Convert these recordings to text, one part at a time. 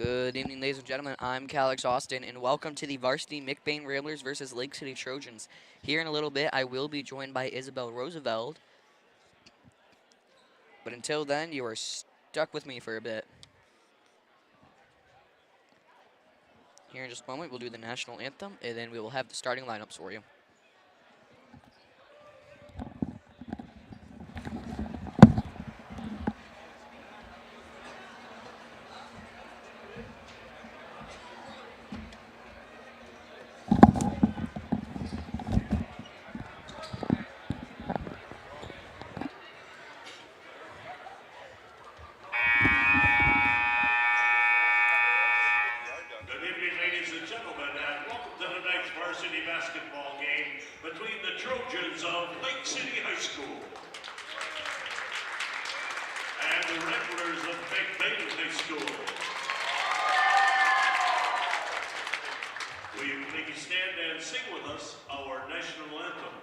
Good evening, ladies and gentlemen. I'm Calix Austin, and welcome to the Varsity McBain Ramblers versus Lake City Trojans. Here in a little bit, I will be joined by Isabel Roosevelt. But until then, you are stuck with me for a bit. Here in just a moment, we'll do the national anthem, and then we will have the starting lineups for you. Good evening, ladies and gentlemen, and welcome to tonight's varsity basketball game between the Trojans of Lake City High School and the Ramblers of McBain High School. Will you please stand and sing with us our national anthem?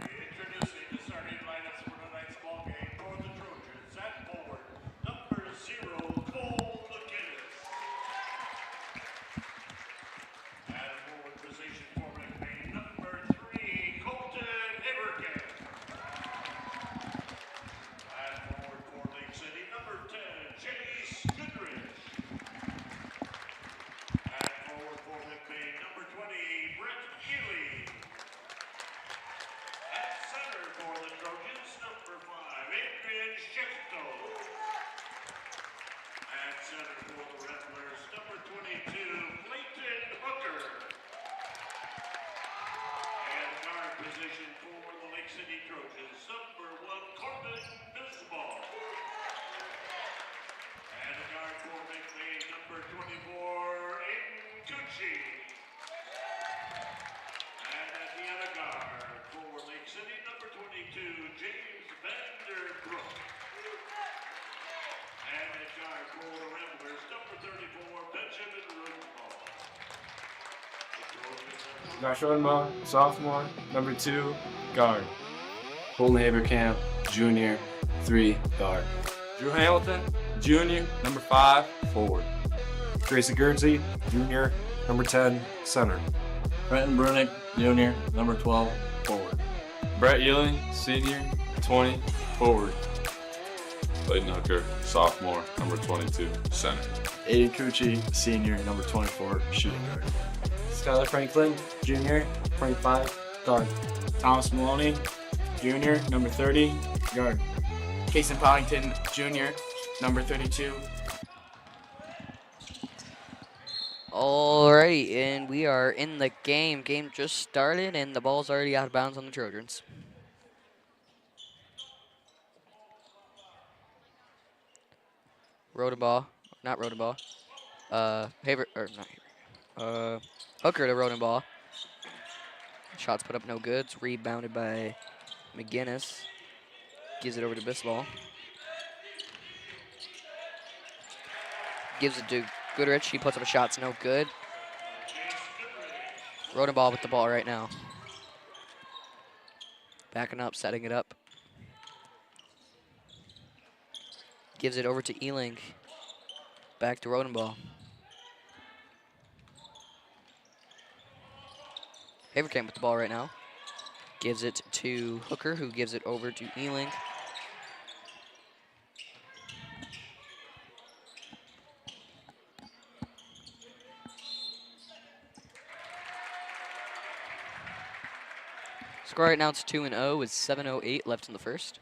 Introducing the starting lineups for tonight's ball game for the Trojans. At forward, number 0, Cole McGinnis. At forward position for McBain, number 3, Colton Everett. At forward for Lake City, number 10, Chase Goodrich. At forward for McBain, number 20, Brett Healy. At center for the Trojans, number 5, Adrian Shechto. At center for the Ramblers, number 22, Clayton Hooker. And guard position for the Lake City Trojans, number 1, Corbin Bisbal. And a guard for McLain, number 24, Aiden Gucci. And at the other guard for Lake City, number 22, James Vanderbrook. And at guard for the Ramblers, number 34, Benjamin Rosenthal. Josh Rodenbaugh, sophomore, number 2, guard. Colton Haberkamp, junior, 3, guard. Drew Hamilton, junior, number 5, forward. Grayson Guernsey, junior, number 10, center. Brenton Brunick, junior, number 12, forward. Brett Ewing, senior, 20, forward. Clayton Hooker, sophomore, number 22, center. Aiden Cucci, senior, number 24, shooting guard. Skylar Franklin, junior, 25, guard. Thomas Maloney, junior, number 30, guard. Kason Poddington, junior, number 32. Alrighty, and we are in the game. Game just started, and the ball's already out of bounds on the Trojans. Rodenbaugh, not Rodenbaugh. Hooker to Rodenbaugh. Shots put up no good. It's rebounded by McGinnis. Gives it over to Bisbal. Gives it to Goodrich. He puts up a shot. It's no good. Rodenball with the ball right now. Backing up, setting it up. Gives it over to Ealing. Back to Rodenball. Haverkamp with the ball right now. Gives it to Hooker, who gives it over to Ealing. Score right now it's 2-0 with 7:08 left in the first.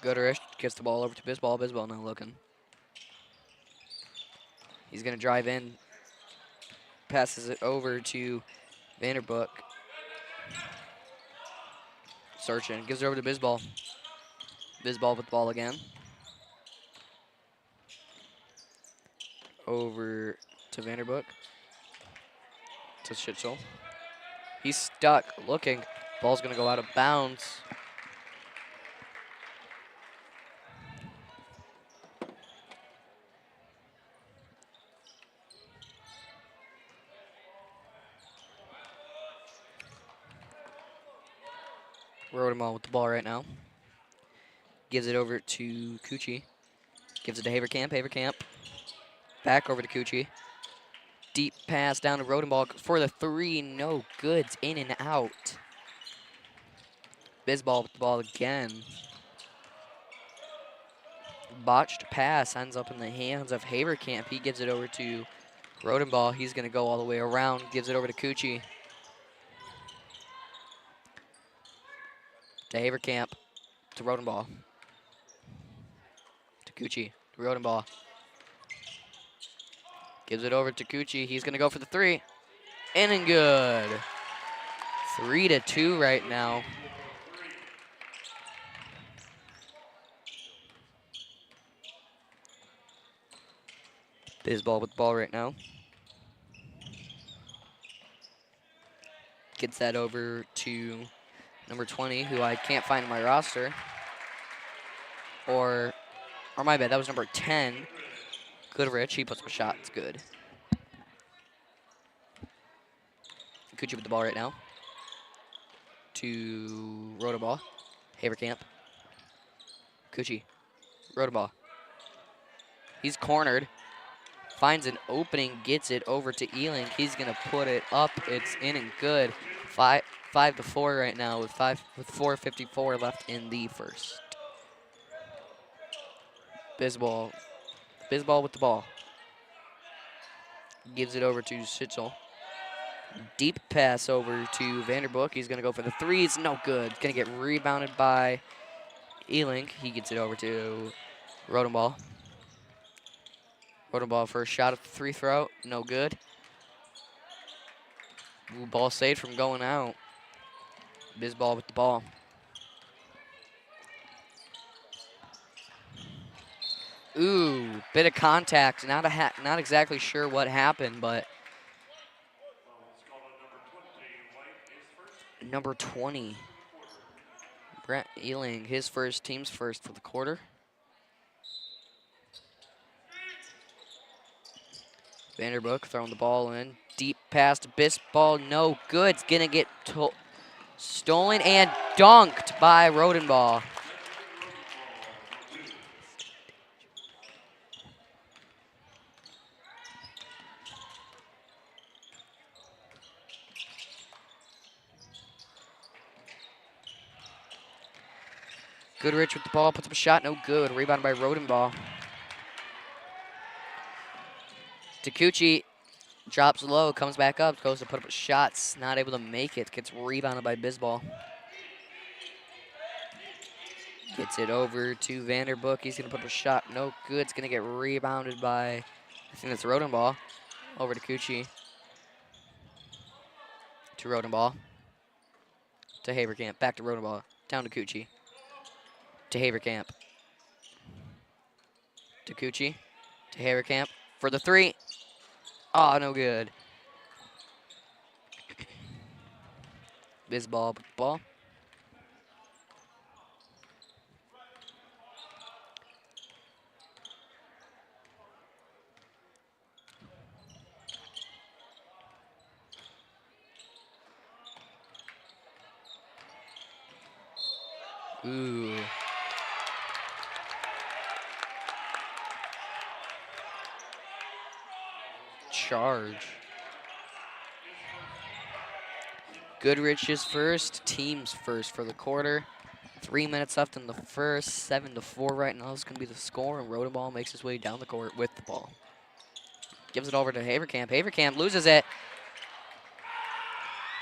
Guderish gets the ball over to Bisbal. Bisbal now looking. He's going to drive in. Passes it over to Vanderbook. Searching. Gives it over to Bisbal. Bisbal with the ball again. Over to Vanderbook. To Schitzel. He's stuck. Looking. Ball's going to go out of bounds. Rodenball with the ball right now. Gives it over to Cucci. Gives it to Haverkamp. Haverkamp. Back over to Cucci. Deep pass down to Rodenball for the three. No goods. In and out. Bisbal with the ball again. Botched pass ends up in the hands of Haverkamp. He gives it over to Rodenball. He's going to go all the way around. Gives it over to Cucci. To Haverkamp. To Rodenball. To Cucci. To Rodenball. Gives it over to Cucci. He's going to go for the three. In and good. 3-2 right now. Bisbal with the ball right now. Gets that over to number 20, who I can't find in my roster. Or my bad, that was number 10. Good Rich, he puts up a shot, it's good. Cucci with the ball right now. To Rodenball. Haverkamp. Cucci. Rodenball. He's cornered. Finds an opening, gets it over to Ealing. He's gonna put it up. It's in and good. 5-4 right now with 4:54 left in the first. Bisbal with the ball. Gives it over to Schitzel. Deep pass over to Vanderbook. He's gonna go for the three. It's no good. Gonna get rebounded by Ealing. He gets it over to Rodenball. Rodenball for a shot at the free throw. No good. Ooh, ball saved from going out. Bisbal with the ball. Ooh, bit of contact. Not exactly sure what happened, but number 20. Brett Ealing, his first, team's first for the quarter. Vanderbook throwing the ball in. Deep pass to Bisbal. No good. It's going to get stolen and dunked by Rodenball. Goodrich with the ball. Puts up a shot. No good. Rebounded by Rodenball. Takuchi drops low, comes back up, goes to put up shots, not able to make it, gets rebounded by Bisbal. Gets it over to Vanderbook. He's going to put up a shot. No good. It's going to get rebounded by, I think that's Rodenball. Over to Cucci. To Rodenball. To Haverkamp. Back to Rodenball. Down to Cucci. To Haverkamp. To Cucci. To Haverkamp. For the three. Oh, no good. Bisbal with the ball. Ooh. Charge. Goodrich's first, team's first for the quarter. 3 minutes left in the first, 7-4 right now is going to be the score, and Rodeball makes his way down the court with the ball. Gives it over to Haverkamp. Haverkamp loses it.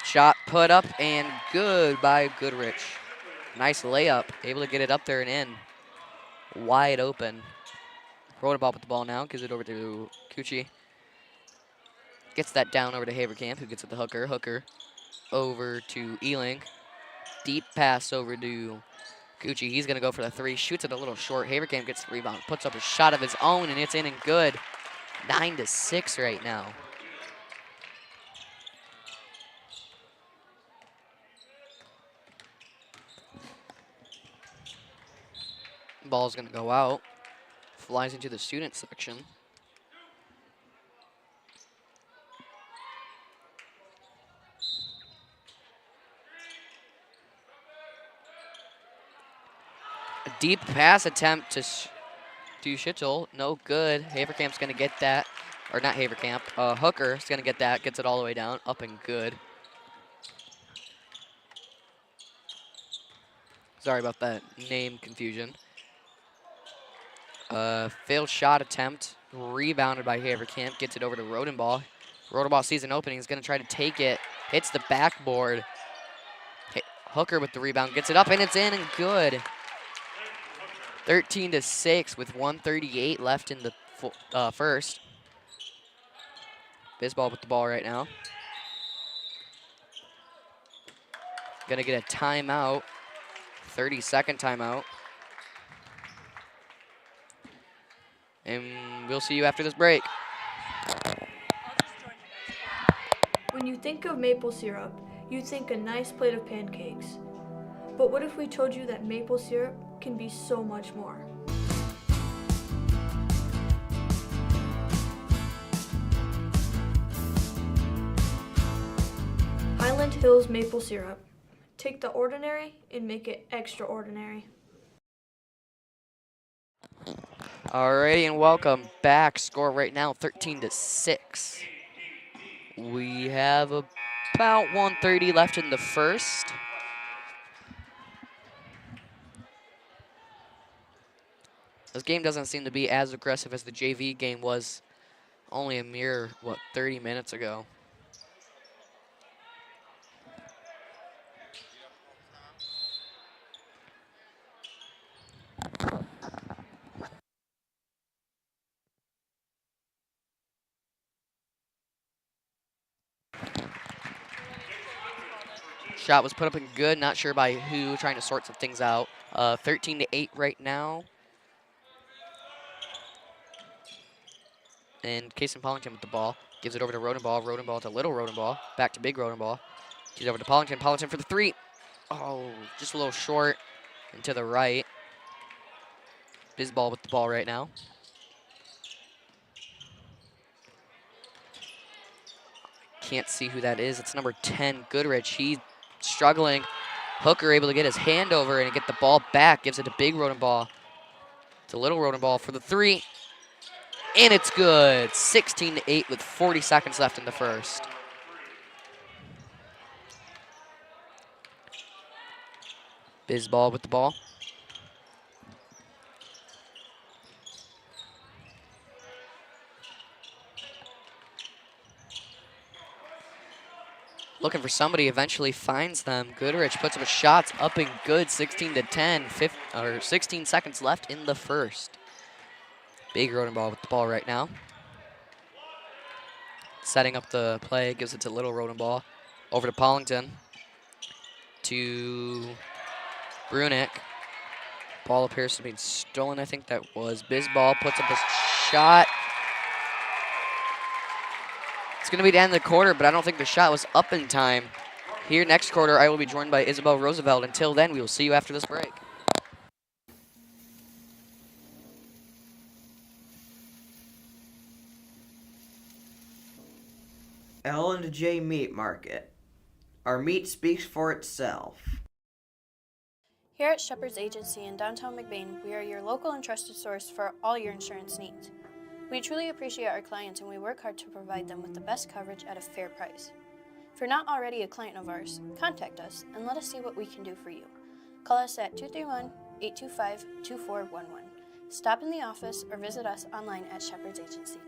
Shot put up and good by Goodrich. Nice layup, able to get it up there and in. Wide open. Rodeball with the ball now, gives it over to Cucci. Gets that down over to Haverkamp, who gets it to Hooker. Hooker over to Ealing. Deep pass over to Gucci. He's going to go for the three. Shoots it a little short. Haverkamp gets the rebound. Puts up a shot of his own, and it's in and good. 9-6 right now. Ball's going to go out. Flies into the student section. A deep pass attempt to Schittel. No good. Haverkamp's going to get that. Or not Haverkamp. Hooker's going to get that. Gets it all the way down. Up and good. Sorry about that name confusion. Failed shot attempt. Rebounded by Haverkamp. Gets it over to Rodenball. Rodenball sees an opening. He's going to try to take it. Hits the backboard. Hooker with the rebound. Gets it up, and it's in and good. 13-6 with 1:38 left in the first. Bisbal with the ball right now. Gonna get a timeout. 30-second timeout. And we'll see you after this break. When you think of maple syrup, you think a nice plate of pancakes. But what if we told you that maple syrup can be so much more? Highland Hills maple syrup. Take the ordinary and make it extraordinary. Alrighty, and welcome back. Score right now, 13-6. We have about 1:30 left in the first. This game doesn't seem to be as aggressive as the JV game was only a mere, 30 minutes ago. Shot was put up and good, not sure by who, trying to sort some things out. 13-8 right now. And Kason Pollington with the ball. Gives it over to Rodenball. Rodenball to little Rodenball. Back to big Rodenball. Gives it over to Pollington. Pollington for the three. Oh, just a little short and to the right. Bisbal with the ball right now. Can't see who that is. It's number 10, Goodrich. He's struggling. Hooker able to get his hand over and get the ball back. Gives it to big Rodenball. To little Rodenball for the three. And it's good. 16-8 with 40 seconds left in the first. Bisbal with the ball. Looking for somebody, eventually finds them. Goodrich puts up a shot, up and good, 16-10, 16 seconds left in the first. Big Rodenball with the ball right now. Setting up the play, gives it to little Rodenball. Over to Pollington. To Brunick. Ball appears to have been stolen, I think that was. Bisbal puts up a shot. It's going to be the end of the quarter, but I don't think the shot was up in time. Here next quarter, I will be joined by Isabel Roosevelt. Until then, we will see you after this break. L&J Meat Market. Our meat speaks for itself. Here at Shepherd's Agency in downtown McBain, we are your local and trusted source for all your insurance needs. We truly appreciate our clients and we work hard to provide them with the best coverage at a fair price. If you're not already a client of ours, contact us and let us see what we can do for you. Call us at 231-825-2411. Stop in the office or visit us online at shepherdsagency.com.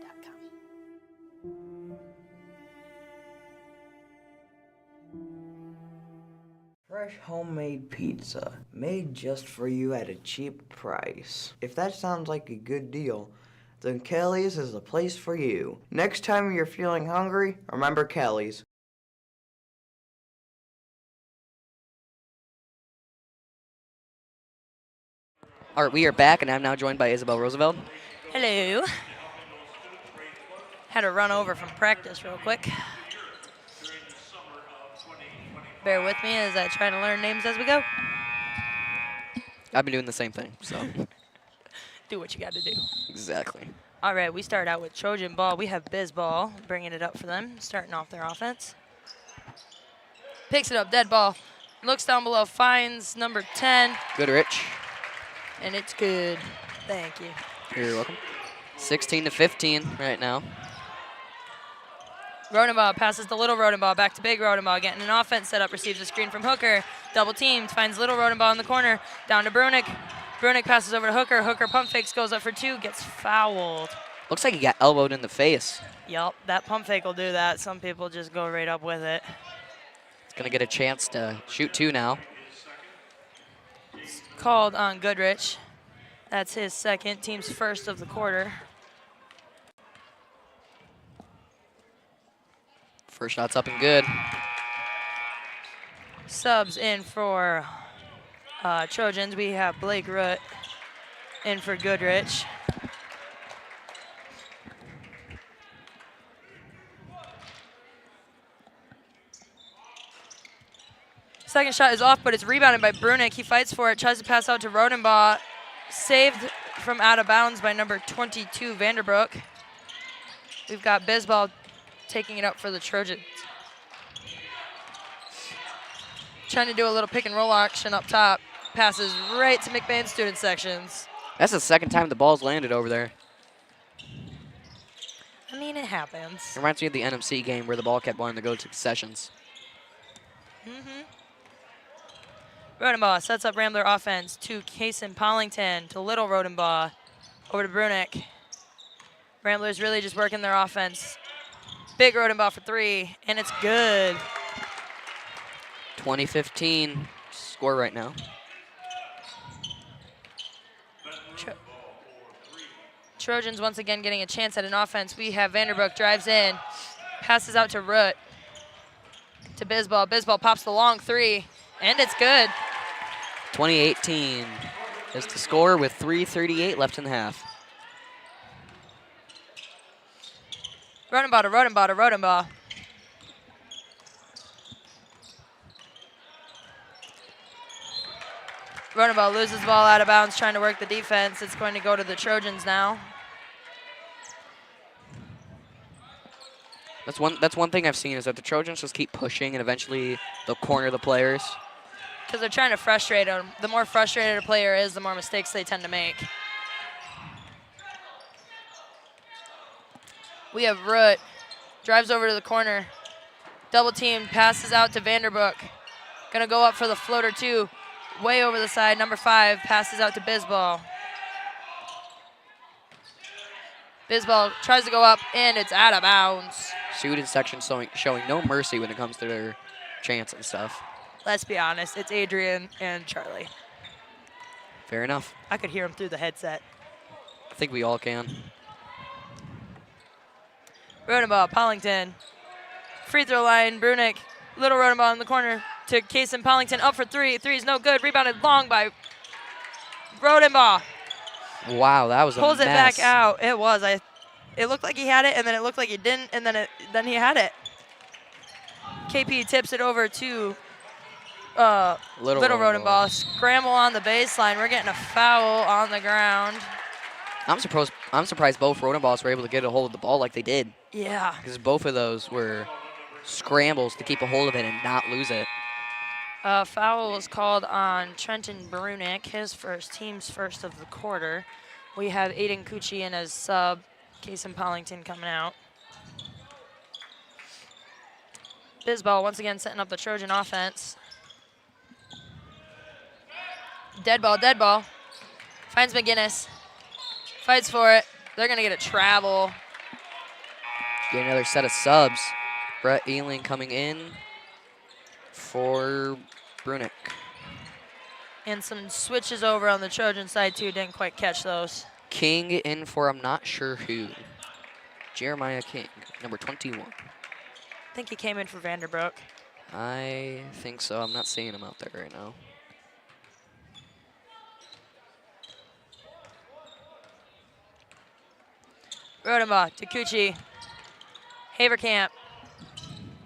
Fresh homemade pizza, made just for you at a cheap price. If that sounds like a good deal, then Kelly's is the place for you. Next time you're feeling hungry, remember Kelly's. All right, we are back, and I'm now joined by Isabel Roosevelt. Hello. Had to run over from practice real quick. Bear with me as I try to learn names as we go. I've been doing the same thing, so. Do what you got to do. Exactly. All right, we start out with Trojan ball. We have Biz ball bringing it up for them, starting off their offense. Picks it up, dead ball. Looks down below, finds number 10. Good, Rich. And it's good. Thank you. You're welcome. 16-15 right now. Rodenbaugh passes to Little Rodenbaugh, back to Big Rodenbaugh, getting an offense set up, receives a screen from Hooker, double teamed, finds Little Rodenbaugh in the corner, down to Brunick. Brunick passes over to Hooker. Hooker pump fakes, goes up for 2, gets fouled. Looks like he got elbowed in the face. Yup, that pump fake will do that. Some people just go right up with it. He's going to get a chance to shoot 2 now. It's called on Goodrich. That's his second, team's first of the quarter. First shot's up and good. Subs in for Trojans. We have Blake Root in for Goodrich. Second shot is off, but it's rebounded by Brunick. He fights for it, tries to pass out to Rodenbaugh. Saved from out of bounds by number 22, Vanderbrook. We've got Bisbal taking it up for the Trojans. Trying to do a little pick and roll action up top. Passes right to McBain student sections. That's the second time the ball's landed over there. I mean, it happens. It reminds me of the NMC game where the ball kept wanting to go to sessions. Rodenbaugh sets up Rambler offense to Kason Pollington, to Little Rodenbaugh, over to Brunick. Ramblers really just working their offense. Big Rodenbaugh for 3, and it's good. 20-15 score right now. Trojans once again getting a chance at an offense. We have Vanderbrook drives in, passes out to Root, to Bisbal. Bisbal pops the long 3, and it's good. 20-18 is the score with 3:38 left in the half. Rodenbaugh to Rodenbaugh to Rodenbaugh. Rodenbaugh loses the ball out of bounds, trying to work the defense. It's going to go to the Trojans now. That's one thing I've seen is that the Trojans just keep pushing and eventually they'll corner the players. Because they're trying to frustrate them. The more frustrated a player is, the more mistakes they tend to make. We have Root, drives over to the corner. Double team, passes out to Vanderbrook. Gonna go up for the floater 2. Way over the side, number 5 passes out to Bisbal. Bisbal tries to go up, and it's out of bounds. Student section showing no mercy when it comes to their chance and stuff. Let's be honest, it's Adrian and Charlie. Fair enough. I could hear him through the headset. I think we all can. Rodenbaugh, Pollington. Free throw line, Brunick. Little Rodenbaugh in the corner to Kason Pollington, up for 3. 3's no good, rebounded long by Rodenbaugh. Wow, that was a Pulls mess. it back out. It was. It looked like he had it, and then it looked like he didn't, and then he had it. KP tips it over to Little Rodenball. Scramble on the baseline. We're getting a foul on the ground. I'm surprised both Rodenballs were able to get a hold of the ball like they did. Yeah. Because both of those were scrambles to keep a hold of it and not lose it. Foul was called on Trenton Brunick, team's first of the quarter. We have Aiden Cucci in as sub, Kason Pollington coming out. Bisbal once again setting up the Trojan offense. Dead ball. Finds McGinnis. Fights for it. They're going to get a travel. Get another set of subs. Brett Ealing coming in for Brunick. And some switches over on the Trojan side, too. Didn't quite catch those. King in for I'm not sure who. Jeremiah King, number 21. I think he came in for Vanderbroek. I think so. I'm not seeing him out there right now. Rodenbach to Cucci. Haverkamp.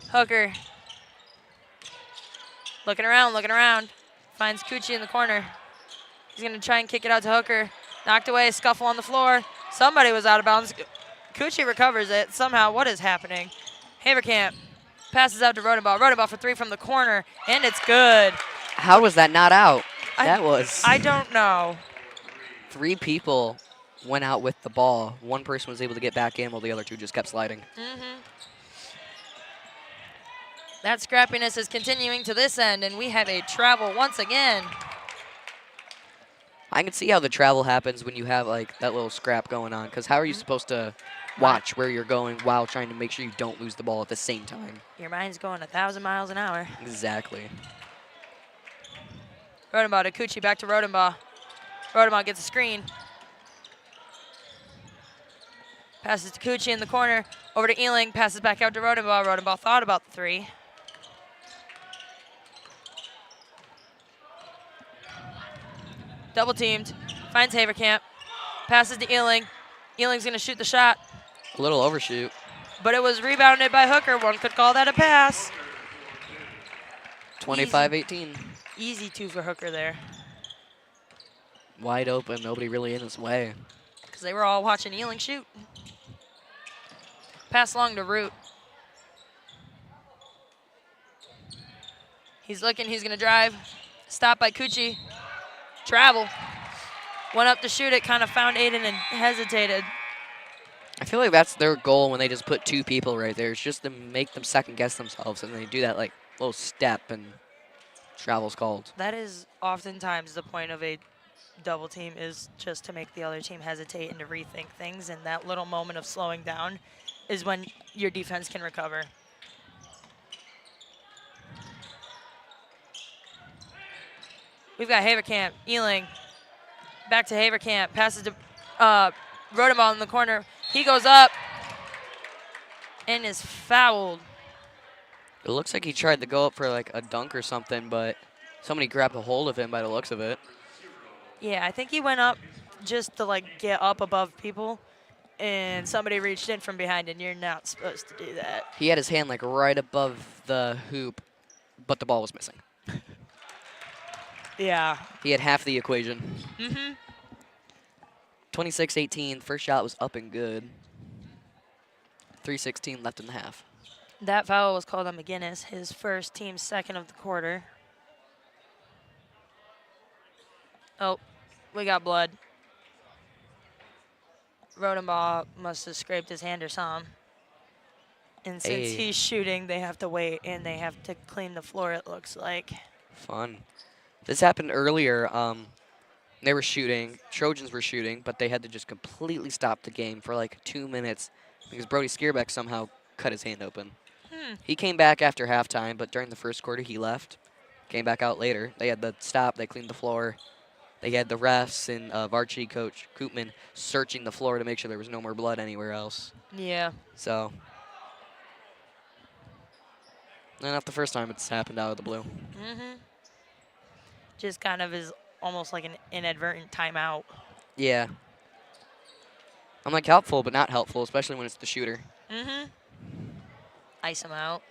Hooker. Looking around. Finds Cucci in the corner. He's going to try and kick it out to Hooker. Knocked away, scuffle on the floor. Somebody was out of bounds. Cucci recovers it. Somehow, what is happening? Haverkamp passes out to Rodenbach. Rodenbach for three from the corner, and it's good. How was that not out? I don't know. 3 people went out with the ball. One person was able to get back in while the other 2 just kept sliding. That scrappiness is continuing to this end, and we have a travel once again. I can see how the travel happens when you have like that little scrap going on, because how are you supposed to watch where you're going while trying to make sure you don't lose the ball at the same time? Your mind's going 1,000 miles an hour. Exactly. Rodenbach to Cucci, back to Rodenbach. Rodenbach gets a screen. Passes to Cucci in the corner, over to Ealing, passes back out to Rodenbach. Rodenbach thought about the 3. Double teamed, finds Haverkamp, passes to Ealing. Ealing's gonna shoot the shot. A little overshoot. But it was rebounded by Hooker. One could call that a pass. 25-18. Easy 2 for Hooker there. Wide open, nobody really in his way. Because they were all watching Ealing shoot. Pass long to Root. He's looking, he's gonna drive. Stopped by Cucci. Travel. Went up to shoot it, kind of found Aiden and hesitated. I feel like that's their goal when they just put 2 people right there. It's just to make them second guess themselves, and they do that like little step and travel's called. That is oftentimes the point of a double team, is just to make the other team hesitate and to rethink things, and that little moment of slowing down is when your defense can recover. We've got Haverkamp, Ealing, back to Haverkamp, passes to Rodenball in the corner. He goes up and is fouled. It looks like he tried to go up for like a dunk or something, but somebody grabbed a hold of him by the looks of it. Yeah, I think he went up just to like get up above people, and somebody reached in from behind, and you're not supposed to do that. He had his hand like right above the hoop, but the ball was missing. Yeah. He had half the equation. 26-18. First shot was up and good. 3:16 left in the half. That foul was called on McGinnis, his first, team's second of the quarter. Oh, we got blood. Rodenball must have scraped his hand or something. And since he's shooting, they have to wait, and they have to clean the floor, it looks like. Fun. This happened earlier. They were shooting, Trojans were shooting, but they had to just completely stop the game for like 2 minutes because Brody Skierbeck somehow cut his hand open. He came back after halftime, but during the first quarter he left. Came back out later. They had the stop, they cleaned the floor. They had the refs and varsity coach Koopman searching the floor to make sure there was no more blood anywhere else. Yeah. So, not the first time it's happened out of the blue. Just kind of is almost like an inadvertent timeout. Yeah. I'm like helpful, but not helpful, especially when it's the shooter. Ice him out.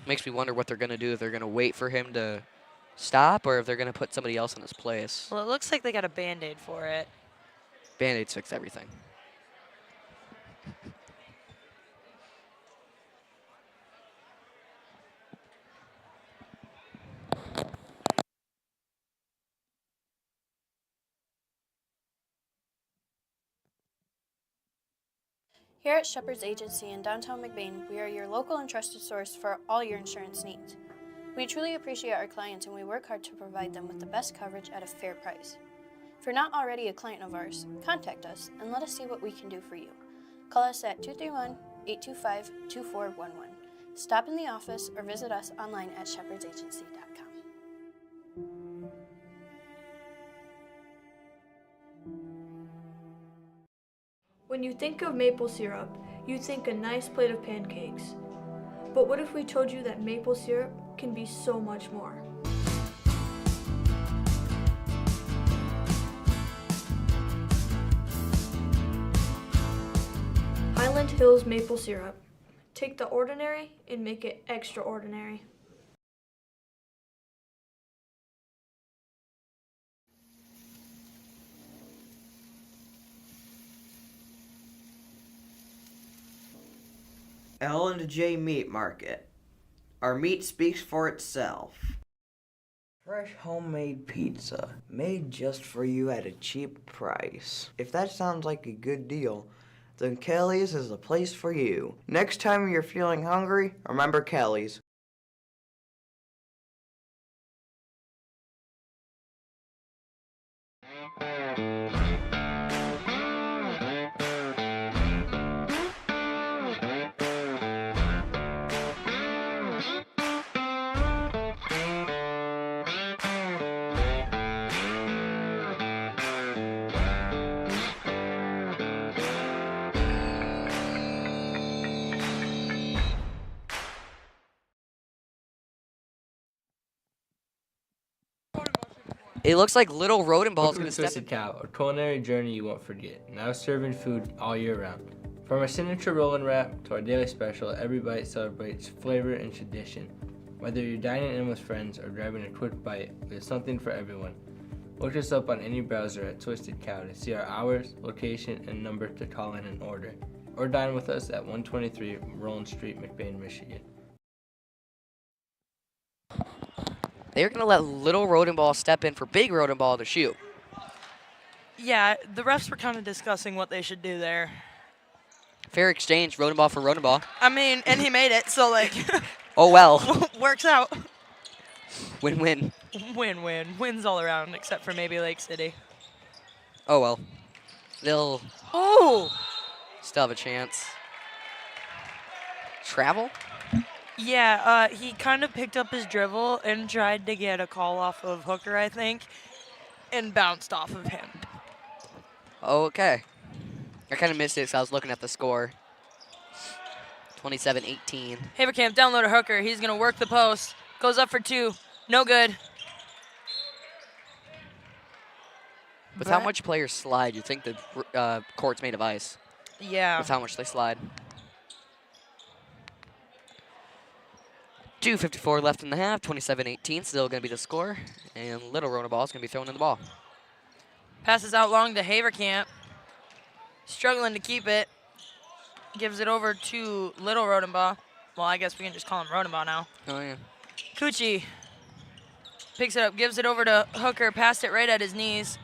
Makes me wonder what they're going to do. If they're going to wait for him to stop or if they're going to put somebody else in his place. Well, it looks like they got a Band-Aid for it. Band-Aids fix everything. Here at Shepherd's Agency in downtown McBain, we are your local and trusted source for all your insurance needs. We truly appreciate our clients and we work hard to provide them with the best coverage at a fair price. If you're not already a client of ours, contact us and let us see what we can do for you. Call us at 231-825-2411. Stop in the office or visit us online at shepherdsagency.com. When you think of maple syrup, you think a nice plate of pancakes. But what if we told you that maple syrup can be so much more? Highland Hills maple syrup. Take the ordinary and make it extraordinary. L&J Meat Market. Our meat speaks for itself. Fresh homemade pizza, made just for you at a cheap price. If that sounds like a good deal, then Kelly's is the place for you. Next time you're feeling hungry, remember Kelly's. It looks like Little Rodent Ball is Welcome going to to step Twisted Cow, a culinary journey you won't forget. Now serving food all year round. From our signature roll and wrap to our daily special, every bite celebrates flavor and tradition. Whether you're dining in with friends or grabbing a quick bite, there's something for everyone. Look us up on any browser at Twisted Cow to see our hours, location, and number to call in and order. Or dine with us at 123 Roland Street, McBain, Michigan. They're going to let Little Rodent Ball step in for Big Rodent Ball to shoot. Yeah, the refs were kind of discussing what they should do there. Fair exchange, Rodent Ball for Rodent Ball. I mean, and he made it, so like. Oh well. Works out. Win-win. Win-win. Wins all around, except for maybe Lake City. Oh well. They'll still have a chance. Travel? Yeah, he kind of picked up his dribble and tried to get a call off of Hooker, I think, and bounced off of him. Okay. I kind of missed it because I was looking at the score. 27-18. Haverkamp down low to Hooker. He's going to work the post. Goes up for two. No good. With how much players slide, you think the court's made of ice. Yeah. With how much they slide. 2:54 left in the half. 27-18. Still going to be the score. And Little Rodent Ball is going to be throwing in the ball. Passes out long to Haverkamp. Struggling to keep it. Gives it over to Little Rodent Ball. Well, I guess we can just call him Rodent Ball now. Oh, yeah. Cucci picks it up, gives it over to Hooker, passed it right at his knees.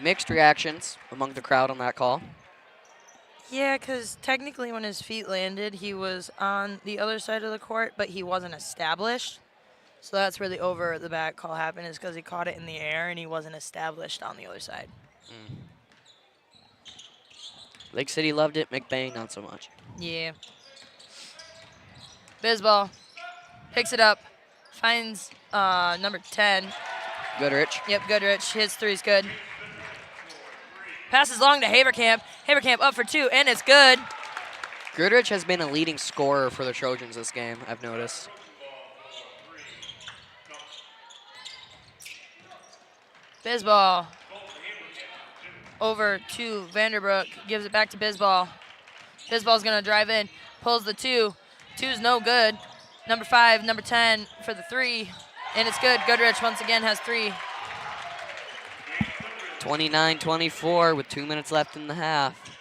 Mixed reactions among the crowd on that call. Yeah, because technically when his feet landed, he was on the other side of the court, but he wasn't established. So that's where the over the back call happened, is because he caught it in the air and he wasn't established on the other side. Lake City loved it. McBain, not so much. Yeah. Bizball picks it up, finds number 10. Goodrich. Yep, Goodrich. His three's good. Passes long to Haverkamp. Haverkamp up for two, and it's good. Goodrich has been a leading scorer for the Trojans this game, I've noticed. Bizball over to Vanderbrook. Gives it back to Bisball. Bisball's going to drive in. Pulls the 2. 2's no good. Number 5, number 10 for the 3. And it's good. Goodrich once again has 3. 29-24 with 2 minutes left in the half.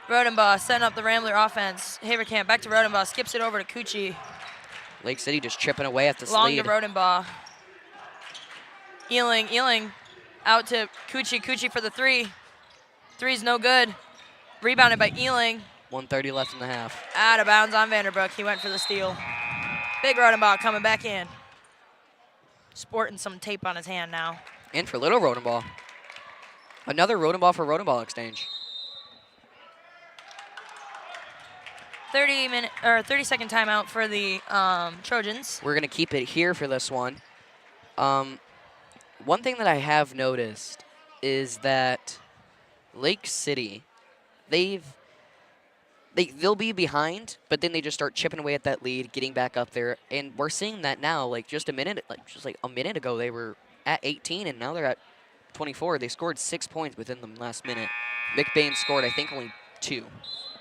Rodenbaugh setting up the Rambler offense. Haverkamp back to Rodenbaugh. Skips it over to Cucci. Lake City just chipping away at this Long lead. to Rodenbaugh. Ealing out to Cucci. Cucci for the 3. 3's no good. Rebounded by Ealing. 1:30 left in the half. Out of bounds on Vanderbrook. He went for the steal. Big Rodenbaugh coming back in. Sporting some tape on his hand now. And for little Rodenbaugh. Another Rodenbaugh for Rodenbaugh exchange. 30-second timeout for the Trojans. We're going to keep it here for this one. One thing that I have noticed is that Lake City, they'll be behind, but then they just start chipping away at that lead, getting back up there, and we're seeing that now. Like just a minute ago, they were at 18, and now they're at 24. They scored 6 points within the last minute. McBain scored, I think, only 2.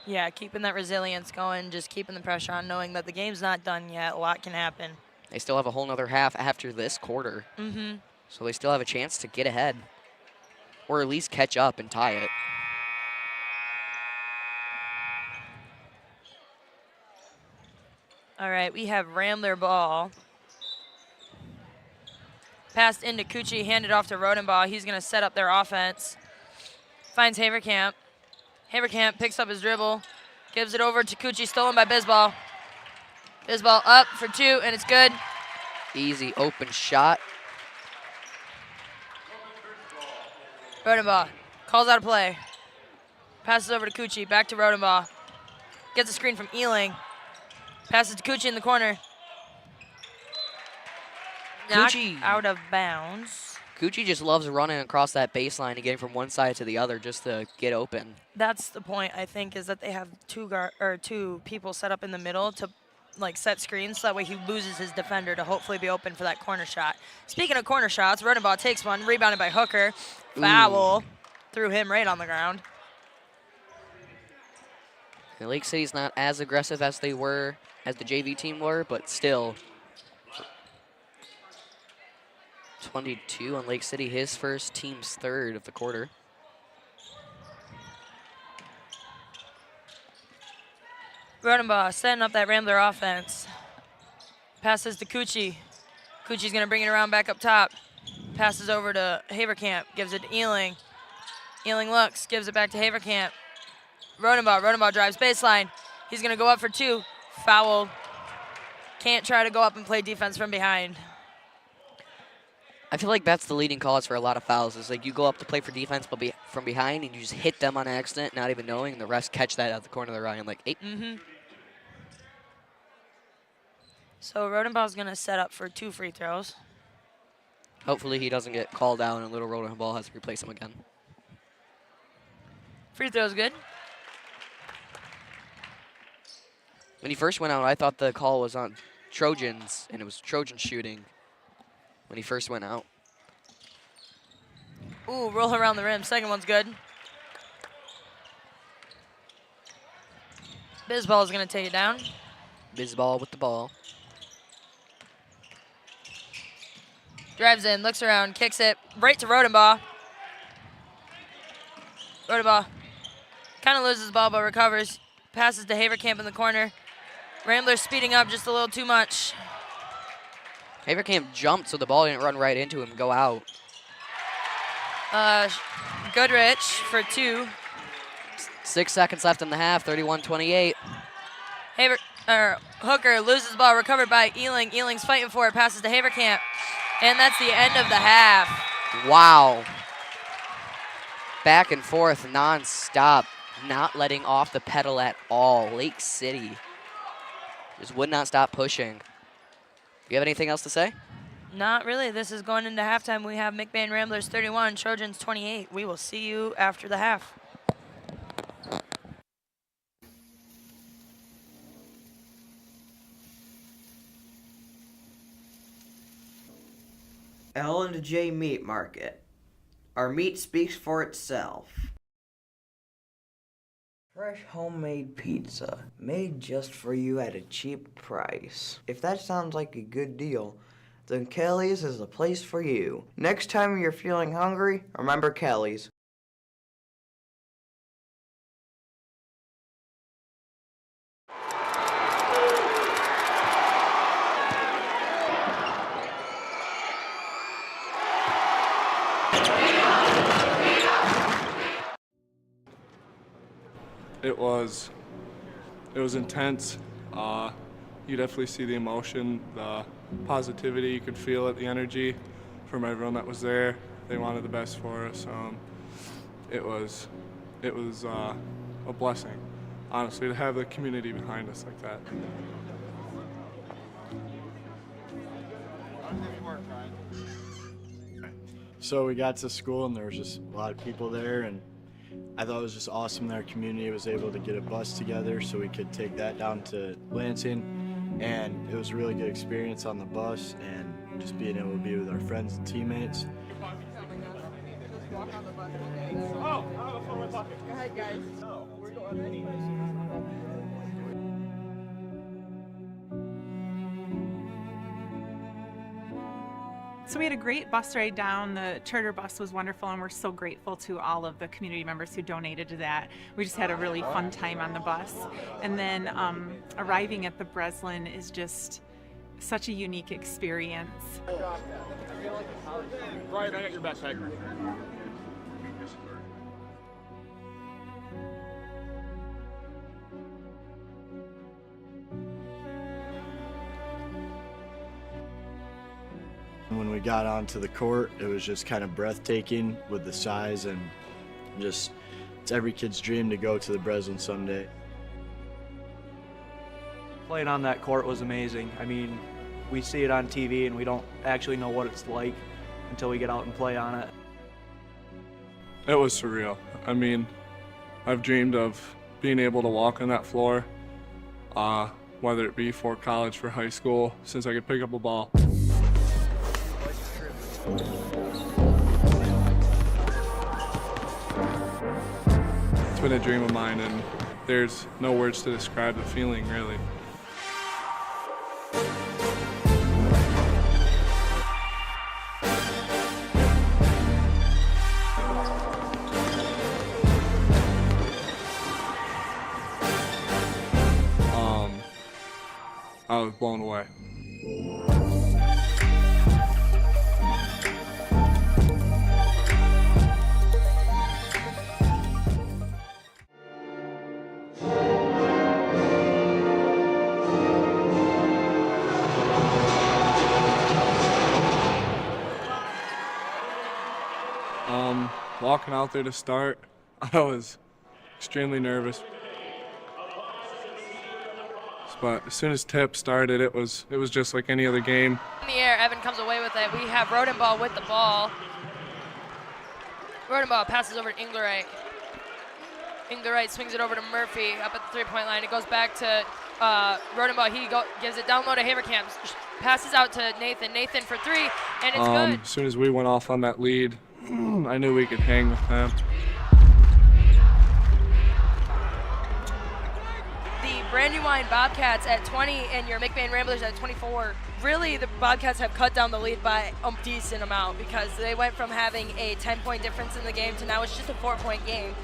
Yeah, keeping that resilience going, just keeping the pressure on, knowing that the game's not done yet. A lot can happen. They still have a whole nother half after this quarter. Mm-hmm. So they still have a chance to get ahead, or at least catch up and tie it. All right, we have Rambler ball. Passed into Cucci, handed off to Rodenbaugh. He's going to set up their offense. Finds Haverkamp. Haverkamp picks up his dribble, gives it over to Cucci, stolen by Bisball. Bisball up for 2, and it's good. Easy open shot. Rodenbaugh calls out a play. Passes over to Cucci, back to Rodenbaugh. Gets a screen from Ealing. Passes to Cucci in the corner. Knocked Cucci out of bounds. Cucci just loves running across that baseline and getting from one side to the other just to get open. That's the point, I think, is that they have two people set up in the middle to like set screens, so that way he loses his defender to hopefully be open for that corner shot. Speaking of corner shots, Rodenbaugh takes one, rebounded by Hooker. Foul. Threw him right on the ground. And Lake City's not as aggressive as they were, as the JV team were, but still. 22 on Lake City, his first, team's third of the quarter. Rodenbaugh setting up that Rambler offense. Passes to Cucci. Cucci's going to bring it around back up top. Passes over to Haverkamp. Gives it to Ealing. Ealing looks. Gives it back to Haverkamp. Rodenbaugh drives baseline. He's going to go up for 2. Fouled. Can't try to go up and play defense from behind. I feel like that's the leading cause for a lot of fouls. Is like you go up to play for defense, but from behind, and you just hit them on accident, not even knowing, and the refs catch that out the corner of their eye and like, hey. So Rodenbaugh's going to set up for 2 free throws. Hopefully he doesn't get called out and little Rodenbaugh has to replace him again. Free throw's good. When he first went out, I thought the call was on Trojans, and it was Trojan shooting when he first went out. Ooh, roll around the rim. Second one's good. Bisball is going to take it down. Bisball with the ball. Drives in, looks around, kicks it right to Rodenbaugh. Rodenbaugh kind of loses the ball but recovers. Passes to Haverkamp in the corner. Rambler's speeding up just a little too much. Haverkamp jumped so the ball didn't run right into him and go out. Goodrich for 2. 6 seconds left in the half, 31-28. Hooker loses the ball, recovered by Ealing. Ealing's fighting for it, passes to Haverkamp. And that's the end of the half. Wow. Back and forth, non-stop, not letting off the pedal at all. Lake City just would not stop pushing. Do you have anything else to say? Not really. This is going into halftime. We have McBain Ramblers 31, Trojans 28. We will see you after the half. L&J Meat Market. Our meat speaks for itself. Fresh homemade pizza, made just for you at a cheap price. If that sounds like a good deal, then Kelly's is the place for you. Next time you're feeling hungry, remember Kelly's. It was intense. You definitely see the emotion, the positivity. You could feel it, the energy from everyone that was there. They wanted the best for us. It was a blessing, honestly, to have the community behind us like that. So we got to school and there was just a lot of people there, and I thought it was just awesome that our community was able to get a bus together so we could take that down to Lansing, and it was a really good experience on the bus and just being able to be with our friends and teammates. Oh, Go ahead, guys. No, we're going anyways. So we had a great bus ride down. The charter bus was wonderful, and we're so grateful to all of the community members who donated to that. We just had a really fun time on the bus. And then arriving at the Breslin is just such a unique experience. Brian, I got your backpack. When we got onto the court, it was just kind of breathtaking with the size, and just, it's every kid's dream to go to the Breslin someday. Playing on that court was amazing. I mean, we see it on TV and we don't actually know what it's like until we get out and play on it. It was surreal. I mean, I've dreamed of being able to walk on that floor, whether it be for college, for high school, since I could pick up a ball. It's been a dream of mine, and there's no words to describe the feeling, really. I was blown away. Walking out there to start, I was extremely nervous. But as soon as tip started, it was just like any other game. In the air, Evan comes away with it. We have Rodenbaugh with the ball. Rodenbaugh passes over to Inglerite. Inglerite swings it over to Murphy up at the three-point line. It goes back to Rodenbaugh. He gives it down low to Haverkamp. Passes out to Nathan. Nathan for three, and it's good. As soon as we went off on that lead, I knew we could hang with them. The Brandywine Bobcats at 20 and your McBain Ramblers at 24. Really, the Bobcats have cut down the lead by a decent amount because they went from having a 10-point difference in the game to now it's just a 4-point game.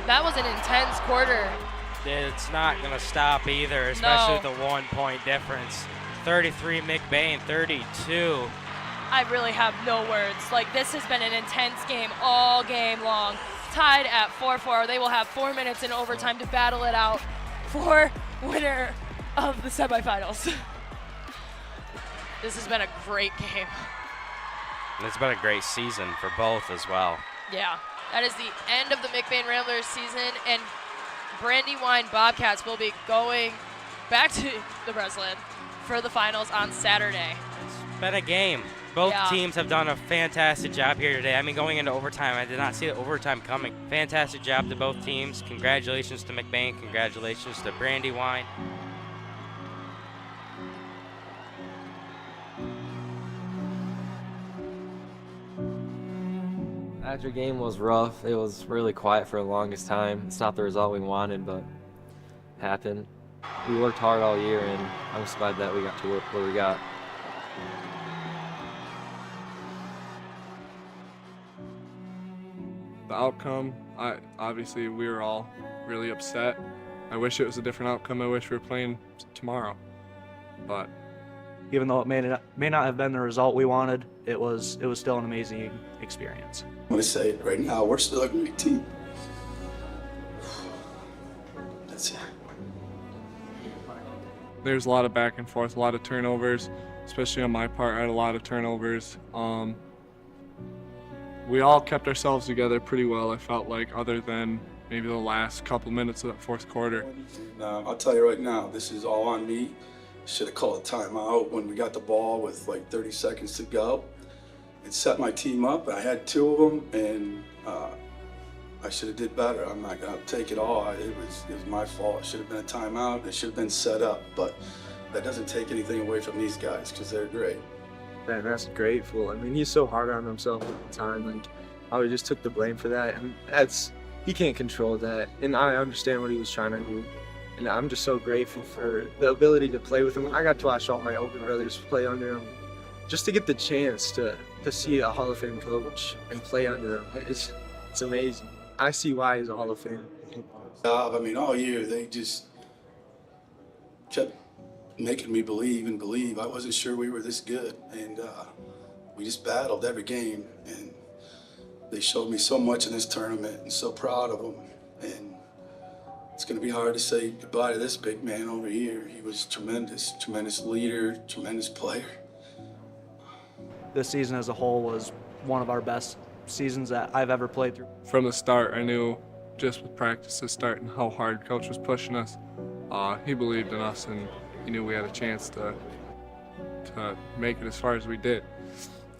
That was an intense quarter. It's not going to stop either, especially with the 1-point difference. 33 McBain, 32. I really have no words. Like, this has been an intense game all game long. Tied at 4-4. They will have 4 minutes in overtime to battle it out for winner of the semifinals. This has been a great game. And it's been a great season for both as well. Yeah, that is the end of the McBain Ramblers season, and Brandywine Bobcats will be going back to the Breslin for the finals on Saturday. It's been a game. Both teams have done a fantastic job here today. I mean, going into overtime, I did not see the overtime coming. Fantastic job to both teams. Congratulations to McBain. Congratulations to Brandywine. After game was rough. It was really quiet for the longest time. It's not the result we wanted, but it happened. We worked hard all year, and I'm just glad that we got to work where we got. The outcome, obviously we were all really upset. I wish it was a different outcome. I wish we were playing tomorrow, but Even though it may not have been the result we wanted, it was still an amazing experience. I'm going to say it right now, we're still a great team. That's it. there's a lot of back and forth, a lot of turnovers, especially on my part. I had a lot of turnovers. We all kept ourselves together pretty well, I felt like, other than maybe the last couple minutes of that fourth quarter. I'll tell you right now, this is all on me. Should have called a timeout when we got the ball with like 30 seconds to go. It set my team up. I had two of them, and I should have did better. I'm not gonna take it all. It was my fault. It should have been a timeout. It should have been set up, but that doesn't take anything away from these guys because they're great. Man, that's grateful. I mean, he's so hard on himself all the time. Like, I just took the blame for that, and he can't control that. And I understand what he was trying to do. And I'm just so grateful for the ability to play with him. I got to watch all my older brothers play under him, just to get the chance to see a Hall of Fame coach and play under him. It's amazing. I see why he's a Hall of Fame. I mean, all year they just kept making me believe. I wasn't sure we were this good, and we just battled every game. And they showed me so much in this tournament, and so proud of them. And it's going to be hard to say goodbye to this big man over here. He was tremendous leader, tremendous player. This season as a whole was one of our best seasons that I've ever played through. From the start, I knew just with practices starting how hard Coach was pushing us. He believed in us, and he knew we had a chance to make it as far as we did.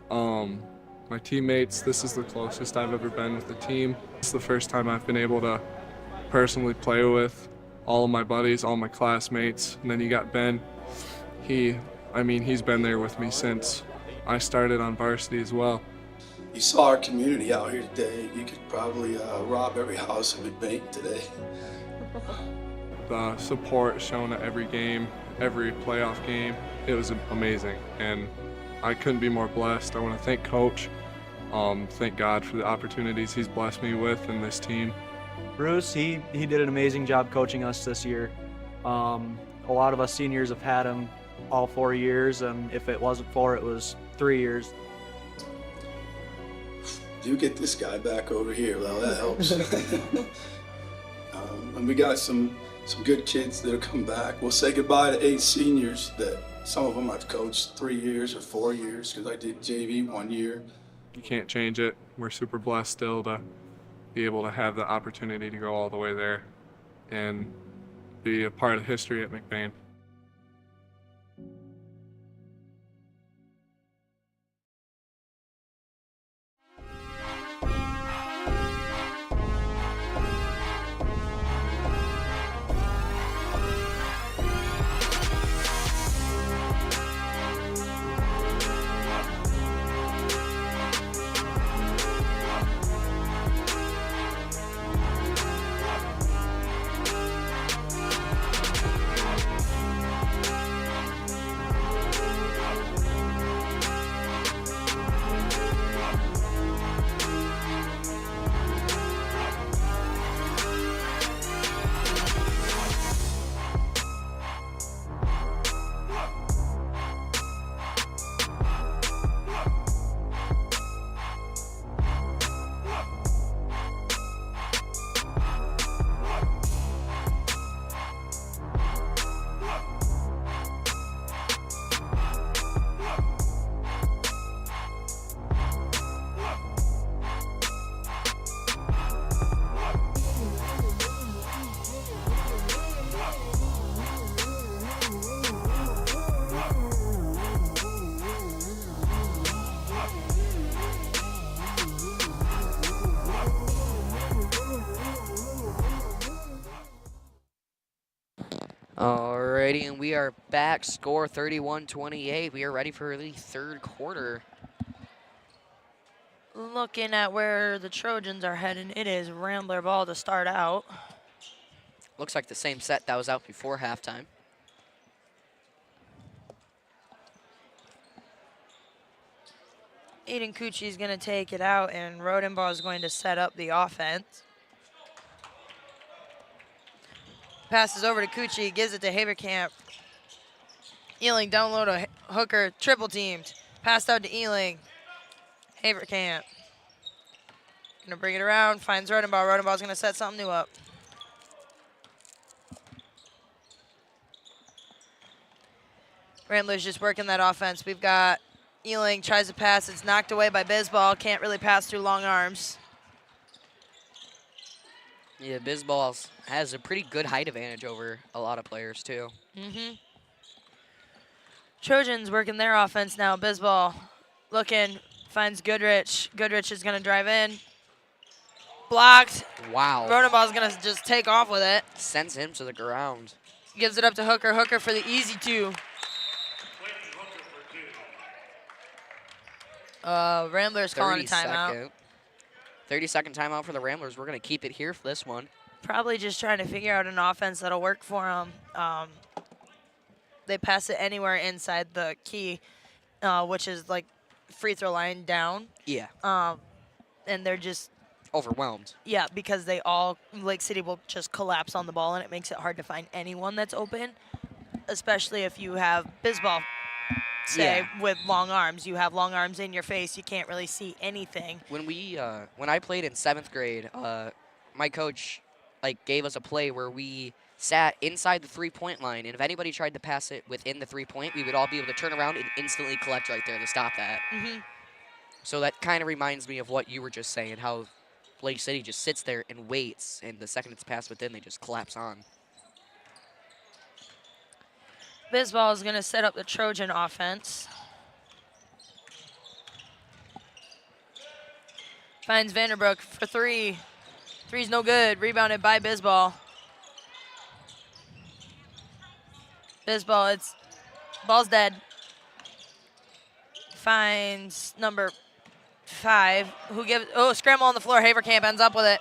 My teammates, this is the closest I've ever been with the team. It's the first time I've been able to personally play with all of my buddies, all my classmates. And then you got Ben. He's been there with me since I started on varsity as well. You saw our community out here today. You could probably rob every house in McBain today. The support shown at every game, every playoff game, it was amazing. And I couldn't be more blessed. I want to thank Coach, thank God for the opportunities he's blessed me with and this team. Bruce, he did an amazing job coaching us this year. A lot of us seniors have had him all 4 years, and if it wasn't 4, it was 3 years. Do get this guy back over here, well, that helps. And we got some good kids that'll come back. We'll say goodbye to 8 seniors that some of them I've coached 3 years or 4 years because I did JV 1 year. You can't change it. We're super blessed still to be able to have the opportunity to go all the way there and be a part of history at McBain. Alrighty, and we are back. Score 31-28. We are ready for the third quarter. Looking at where the Trojans are heading, it is Rambler ball to start out. Looks like the same set that was out before halftime. Aiden Cucci is going to take it out, and Rodenbaugh is going to set up the offense. Passes over to Cucci, gives it to Haverkamp. Ealing down low to Hooker, triple teamed. Passed out to Ealing. Haverkamp. Gonna bring it around, finds Rodenbaugh. Rodenbaugh's gonna set something new up. Ramblers just working that offense. We've got Ealing, tries to pass. It's knocked away by Bisball. Can't really pass through long arms. Yeah, Bisball has a pretty good height advantage over a lot of players, too. Trojans working their offense now. Bisball looking, finds Goodrich. Goodrich is gonna drive in. Blocked. Wow. Rodenbaugh's gonna just take off with it. Sends him to the ground. Gives it up to Hooker. Hooker for the easy two. Ramblers calling a timeout. 30-second timeout for the Ramblers. We're going to keep it here for this one. Probably just trying to figure out an offense that'll work for them. They pass it anywhere inside the key, which is like free throw line down. Yeah. And they're just overwhelmed. Yeah, because they all, Lake City will just collapse on the ball, and it makes it hard to find anyone that's open, especially if you have Bisball, say, with long arms. You have long arms in your face. You can't really see anything. When I played in 7th grade, my coach gave us a play where we sat inside the three-point line, and if anybody tried to pass it within the three-point, we would all be able to turn around and instantly collect right there to stop that. So that kind of reminds me of what you were just saying, how Lake City just sits there and waits, and the second it's passed within, they just collapse on. Bisball is going to set up the Trojan offense. Finds Vanderbrook for three. Three's no good. Rebounded by Bisball. Bisball, ball's dead. Finds number 5, who gives, scramble on the floor. Haverkamp ends up with it.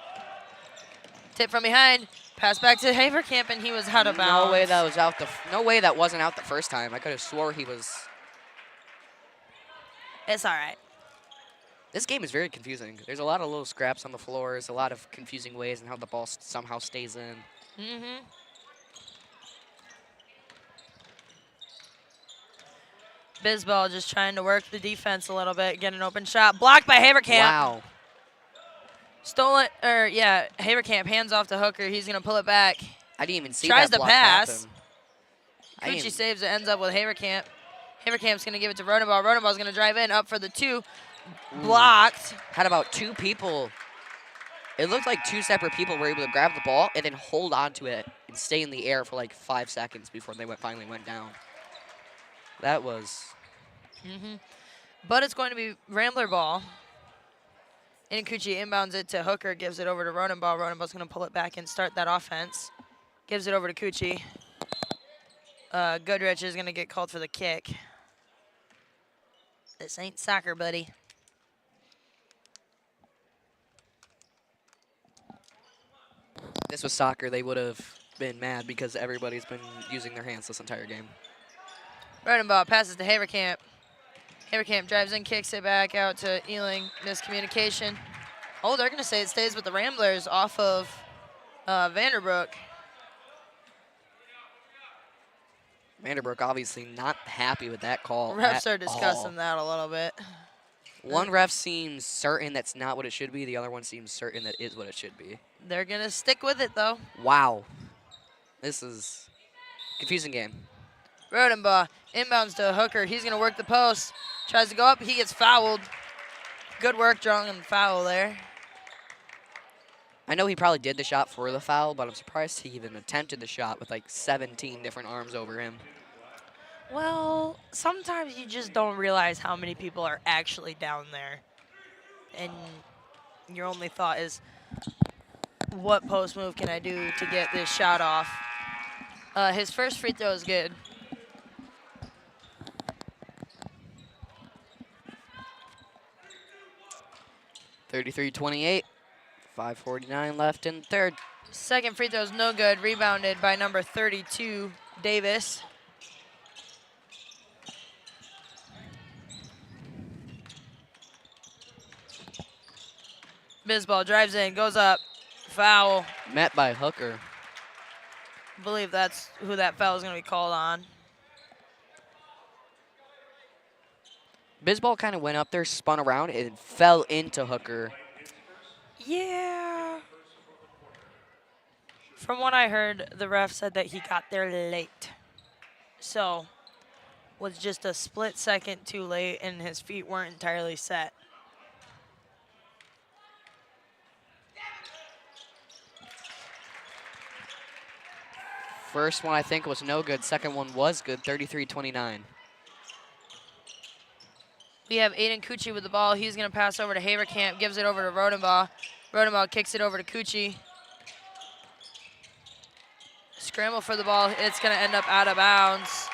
Tip from behind. Pass back to Haverkamp, and he was out of bounds. No way that was out no way that wasn't out the first time. I could have swore he was. It's all right. This game is very confusing. There's a lot of little scraps on the floors, a lot of confusing ways and how the ball somehow stays in. Bisball just trying to work the defense a little bit, get an open shot. Blocked by Haverkamp. Wow. Stolen, Haverkamp hands off to Hooker. He's going to pull it back. I didn't even see Tries that to block pass. happen. Cucci saves it, ends up with Haverkamp. Haverkamp's going to give it to Rodenbaugh. Rodenbaugh's going to drive in, up for the 2. Blocked. Had about 2 people. It looked like 2 separate people were able to grab the ball and then hold on to it and stay in the air for like 5 seconds before they finally went down. That was. But it's going to be Rambler ball. And Cucci inbounds it to Hooker, gives it over to Rodenbaugh. Rodenbaugh's going to pull it back and start that offense. Gives it over to Cucci. Goodrich is going to get called for the kick. This ain't soccer, buddy. If this was soccer, they would have been mad because everybody's been using their hands this entire game. Rodenbaugh passes to Haverkamp. Haverkamp drives in, kicks it back out to Ealing. Miscommunication. Oh, they're going to say it stays with the Ramblers off of Vanderbrook. Vanderbrook obviously not happy with that call. Refs are discussing that a little bit. One ref seems certain that's not what it should be. The other one seems certain that is what it should be. They're going to stick with it, though. Wow. This is a confusing game. Rodenbaugh inbounds to Hooker. He's going to work the post. Tries to go up. He gets fouled. Good work drawing the foul there. I know he probably did the shot for the foul, but I'm surprised he even attempted the shot with like 17 different arms over him. Well, sometimes you just don't realize how many people are actually down there. And your only thought is, what post move can I do to get this shot off? His first free throw is good. 33-28. 5:49 left in the third. Second free throw is no good. Rebounded by number 32, Davis. Bisbal drives in, goes up. Foul. Met by Hooker. I believe that's who that foul is going to be called on. Bisbal kind of went up there, spun around, and fell into Hooker. Yeah. From what I heard, the ref said that he got there late. So, was just a split second too late, and his feet weren't entirely set. First one, I think, was no good. Second one was good, 33-29. We have Aiden Cucci with the ball. He's going to pass over to Haverkamp, gives it over to Rodenbaugh. Rodenbaugh kicks it over to Cucci. Scramble for the ball. It's going to end up out of bounds.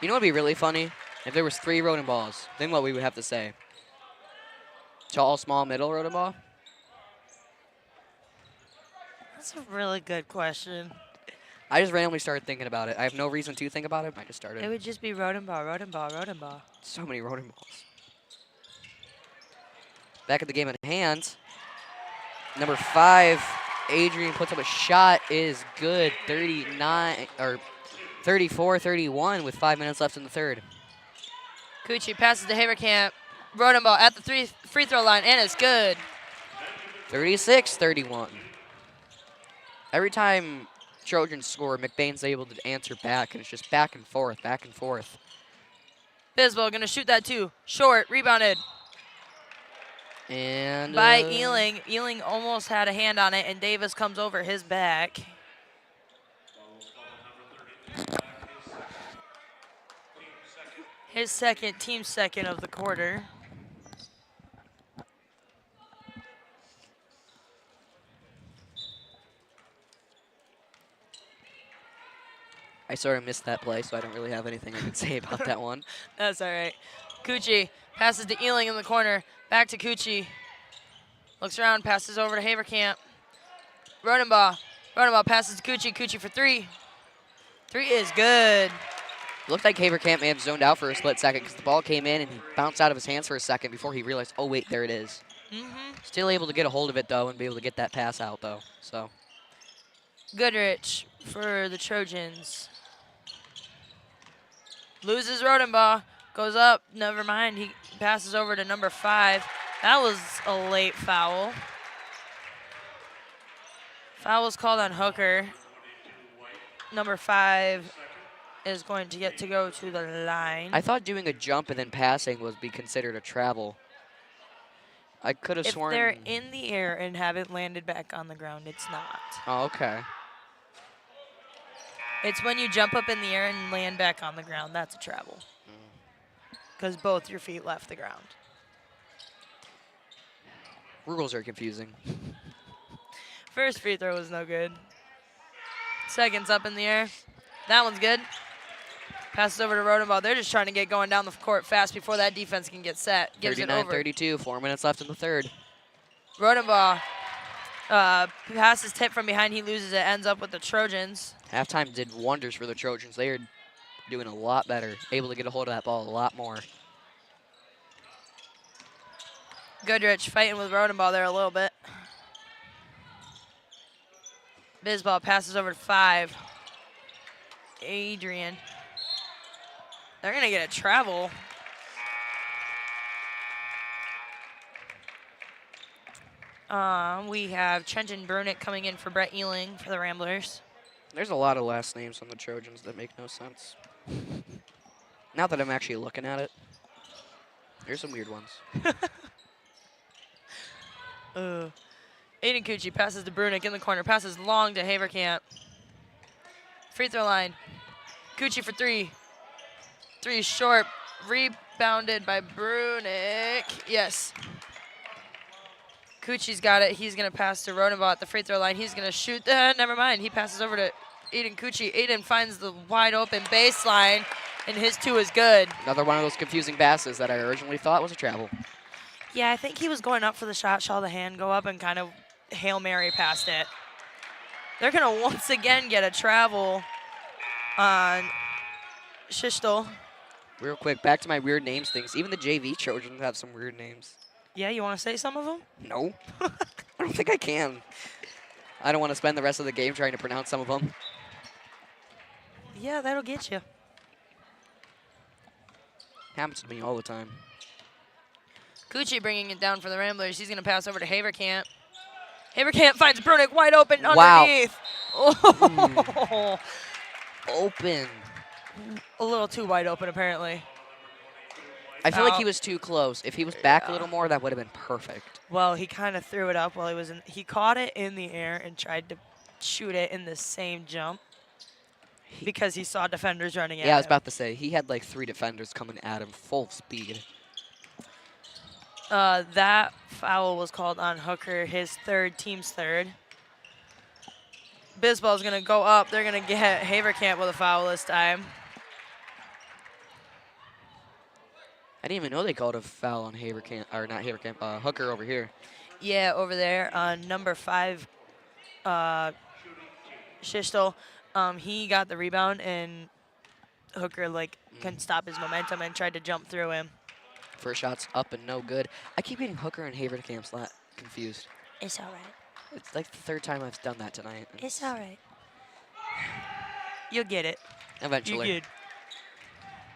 You know what would be really funny? If there was 3 Rodenbaughs, then what we would have to say? Tall, small, middle Rodenbaugh? That's a really good question. I just randomly started thinking about it. I have no reason to think about it. I just started. It would just be Rodenbaugh, Rodenbaugh, Rodenbaugh. So many Rodenballs. Back at the game at hand. Number 5, Adrian puts up a shot. Is good. 34-31 with 5 minutes left in the third. Cucci passes to Haverkamp. Rodenbaugh at the free throw line, and it's good. 36-31. Every time Trojans score, McBain's able to answer back, and it's just back and forth, back and forth. Bisbal gonna shoot that too. Short, rebounded. And by Ealing. Ealing almost had a hand on it, and Davis comes over his back. His second, team second of the quarter. I sort of missed that play, so I don't really have anything I can say about that one. That's all right. Cucci passes to Ealing in the corner. Back to Cucci. Looks around, passes over to Haverkamp. Rodenbaugh. Rodenbaugh passes to Cucci. Cucci for 3. 3 is good. Looked like Haverkamp may have zoned out for a split second because the ball came in and he bounced out of his hands for a second before he realized, oh, wait, there it is. Still able to get a hold of it, though, and be able to get that pass out, though. So Goodrich for the Trojans. Loses Rodenbaugh. Goes up. Never mind. He passes over to number 5. That was a late foul. Foul was called on Hooker. Number 5 is going to get to go to the line. I thought doing a jump and then passing would be considered a travel. I could have sworn. If they're in the air and haven't landed back on the ground, it's not. Oh, okay. It's when you jump up in the air and land back on the ground. That's a travel. Because both your feet left the ground. Rules are confusing. First free throw was no good. Second's up in the air. That one's good. Passes over to Rodenbaugh. They're just trying to get going down the court fast before that defense can get set. Gives it over. 39-32, 4 minutes left in the third. Rodenbaugh passes tip from behind. He loses it. Ends up with the Trojans. Halftime did wonders for the Trojans. They are doing a lot better. Able to get a hold of that ball a lot more. Goodrich fighting with Rodenbaugh there a little bit. Bisbal passes over to 5. Adrian. They're going to get a travel. We have Trenton Brunick coming in for Brett Ealing for the Ramblers. There's a lot of last names on the Trojans that make no sense. Now that I'm actually looking at it, there's some weird ones. Aiden Cucci passes to Brunick in the corner. Passes long to Haverkamp. Free throw line. Cucci for 3. 3 short. Rebounded by Brunick. Yes. Cucci's got it. He's going to pass to Rodenbaugh at the free throw line. He's going to shoot. Never mind. He passes over to Aiden Cucci. Aiden finds the wide open baseline, and his 2 is good. Another one of those confusing passes that I originally thought was a travel. Yeah, I think he was going up for the shot, saw the hand go up, and kind of Hail Mary past it. They're going to once again get a travel on Shishtel. Real quick, back to my weird names things. Even the JV Trojans have some weird names. Yeah, you want to say some of them? No. I don't think I can. I don't want to spend the rest of the game trying to pronounce some of them. Yeah, that'll get you. Happens to me all the time. Kuchi bringing it down for the Ramblers. He's going to pass over to Haverkamp. Haverkamp finds Brunick wide open underneath. Oh. Open. A little too wide open, apparently. I feel like he was too close. If he was back a little more, that would have been perfect. Well, he kind of threw it up while he was in. He caught it in the air and tried to shoot it in the same jump because he saw defenders running at him. Yeah, I was about to say, he had like 3 defenders coming at him full speed. That foul was called on Hooker, his team's third. Bisball's going to go up. They're going to get Haverkamp with a foul this time. I didn't even know they called a foul on Haverkamp, or not Haverkamp, Hooker over here. Yeah, over there on number 5, Shishtel. He got the rebound, and Hooker couldn't stop his momentum and tried to jump through him. First shot's up and no good. I keep getting Hooker and Haverkamp confused. It's all right. It's like the 3rd time I've done that tonight. It's all right. You'll get it. Eventually. You good.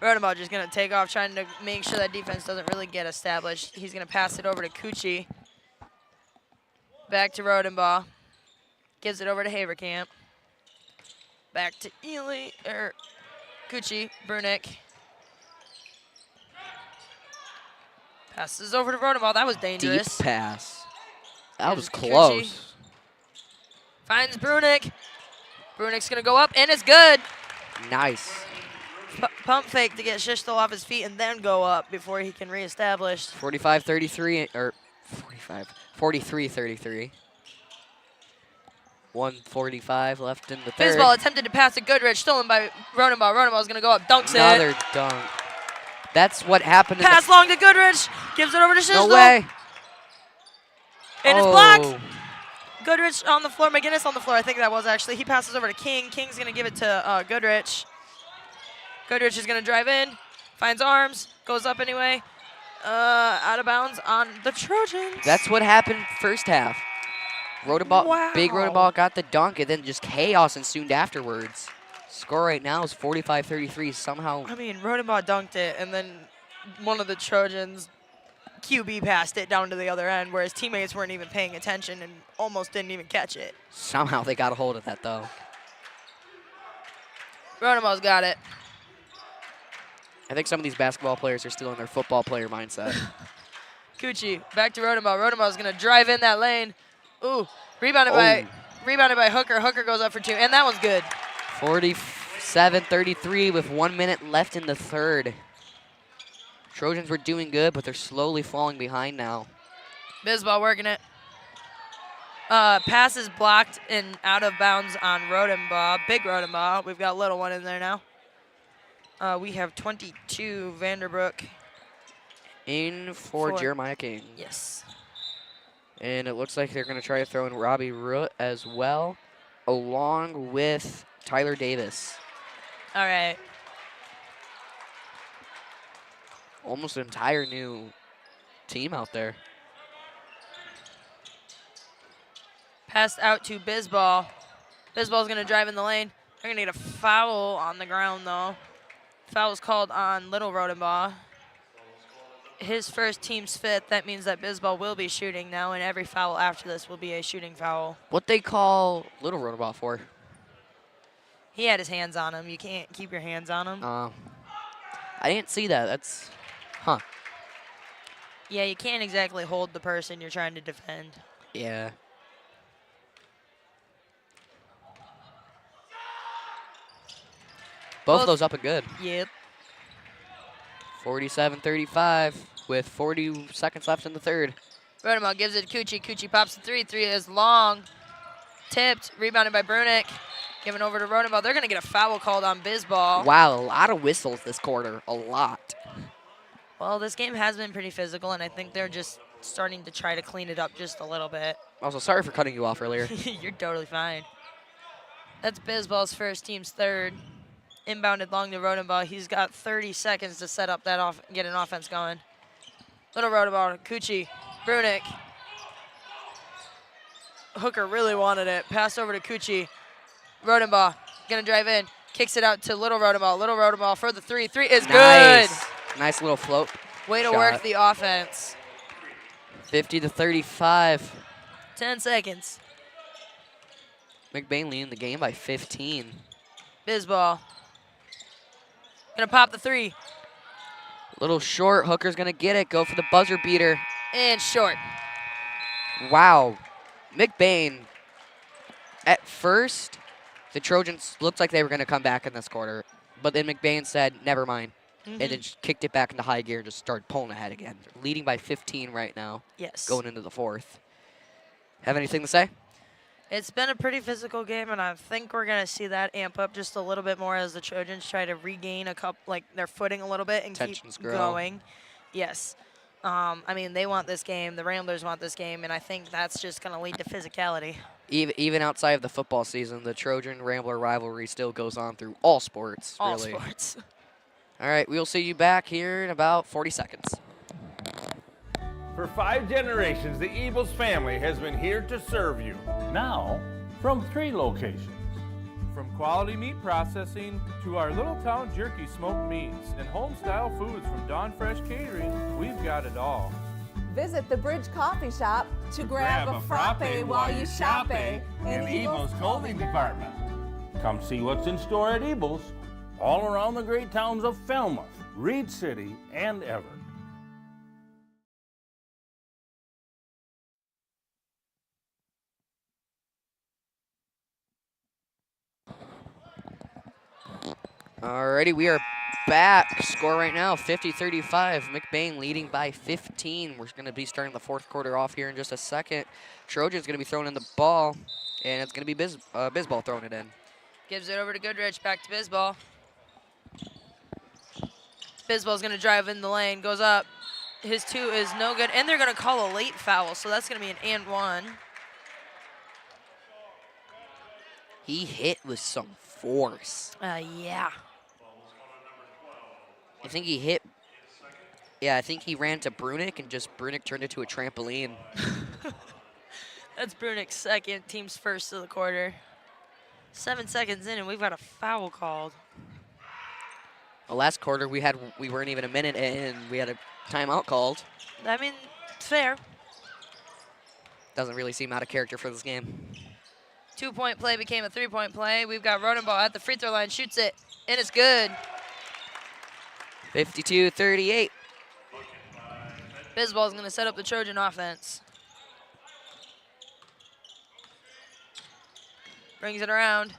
Rodenball just going to take off, trying to make sure that defense doesn't really get established. He's going to pass it over to Kuchi. Back to Rodenball. Gives it over to Haverkamp. Back to Kuchi, Brunick. Passes over to Rodenball. That was dangerous. Deep pass. That was Kuchi. close. Finds Brunick. Brunick's going to go up, and it's good. Nice. Pump fake to get Shishtel off his feet and then go up before he can reestablish. 45-33, or 43-33. 1:45 left in the third. Bisball attempted to pass to Goodrich, stolen by Rodenball. Rodenball's going to go up, dunks Another it. dunk. That's what happened. Pass long to Goodrich, gives it over to Shishtel. No way. And it's blocked. Goodrich on the floor, McGinnis on the floor. I think that was actually. He passes over to King. King's going to give it to Goodrich. Goodrich is going to drive in, finds arms, goes up anyway. Out of bounds on the Trojans. That's what happened first half. Wow. Big Rodenball got the dunk, and then just chaos ensued afterwards. Score right now is 45-33. Somehow. I mean, Rodenball dunked it, and then one of the Trojans QB passed it down to the other end, where his teammates weren't even paying attention and almost didn't even catch it. Somehow they got a hold of that, though. Rodenball's got it. I think some of these basketball players are still in their football player mindset. Kuchi, back to Rodenball. Rodenball's going to drive in that lane. Ooh, rebounded by Hooker. Hooker goes up for 2, and that one's good. 47-33 with 1 minute left in the third. Trojans were doing good, but they're slowly falling behind now. Bisball working it. Pass is blocked and out of bounds on Rodenball. Big Rodenball. We've got a little one in there now. We have 22 Vanderbrook. In for Jeremiah King. Yes. And it looks like they're going to try to throw in Robbie Root as well, along with Tyler Davis. All right. Almost an entire new team out there. Passed out to Bisball. Bisball's going to drive in the lane. They're going to get a foul on the ground, though. Foul was called on Little Rodenball. His first team's 5th. That means that Bisball will be shooting now, and every foul after this will be a shooting foul. What they call Little Rodenball for? He had his hands on him. You can't keep your hands on him. I didn't see that. That's, huh. Yeah, you can't exactly hold the person you're trying to defend. Yeah. Both of those up and good. Yep. 47-35 with 40 seconds left in the third. Rodenball gives it to Kuchi. Kuchi pops the 3. 3 is long. Tipped. Rebounded by Brunick. Given over to Rodenball. They're going to get a foul called on Bisball. Wow, a lot of whistles this quarter. A lot. Well, this game has been pretty physical, and I think they're just starting to try to clean it up just a little bit. Also, sorry for cutting you off earlier. You're totally fine. That's Bisball's first, team's third. Inbounded long to Rodenbaugh. He's got 30 seconds to set up that get an offense going. Little Rodenbaugh, Kuchi, Brunick. Hooker really wanted it. Pass over to Kuchi. Rodenbaugh gonna drive in. Kicks it out to Little Rodenbaugh. Little Rodenbaugh for the three. Three is good. Nice little float. Way to shot. work the offense. 50-35. 10 seconds. McBain leading the game by 15. Bisball. Gonna pop the three. Little short. Hooker's gonna get it. Go for the buzzer beater. And short. Wow. McBain, at first, the Trojans looked like they were gonna come back in this quarter, but then McBain said, never mind. And then just kicked it back into high gear and just started pulling ahead again. They're leading by 15 right now. Yes. Going into the fourth. Have anything to say? It's been a pretty physical game, and I think we're going to see that amp up just a little bit more as the Trojans try to regain their footing a little bit and Tensions keep grow. going. Yes. I mean, they want this game. The Ramblers want this game, and I think that's just going to lead to physicality. Even outside of the football season, the Trojan-Rambler rivalry still goes on through all sports, All really. sports. All right, we'll see you back here in about 40 seconds. For 5 generations, the Ebles family has been here to serve you. Now, from 3 locations. From quality meat processing to our little town jerky smoked meats and home-style foods from Dawn Fresh Catering, we've got it all. Visit the Bridge Coffee Shop to grab a frappe while you shop in Ebles Clothing Department. Come see what's in store at Ebles, all around the great towns of Falmouth, Reed City, and Everett. Alrighty, we are back. Score right now, 50-35. McBain leading by 15. We're going to be starting the fourth quarter off here in just a second. Trojan's going to be throwing in the ball, and it's going to be Bisball throwing it in. Gives it over to Goodrich, back to Bisball. Bisball's going to drive in the lane, goes up. His 2 is no good, and they're going to call a late foul, so that's going to be an and 1. He hit with some force. Yeah. I think he hit. Yeah, I think he ran to Brunick, and just Brunick turned it to a trampoline. That's Brunick's second, team's first of the quarter. 7 seconds in, and we've got a foul called. The last quarter, we weren't even a minute in, and we had a timeout called. I mean, it's fair. Doesn't really seem out of character for this game. 2-point play became a 3-point play. We've got Rodenbaugh at the free throw line, shoots it, and it's good. 52-38. Bisball's going to set up the Trojan offense. Brings it around.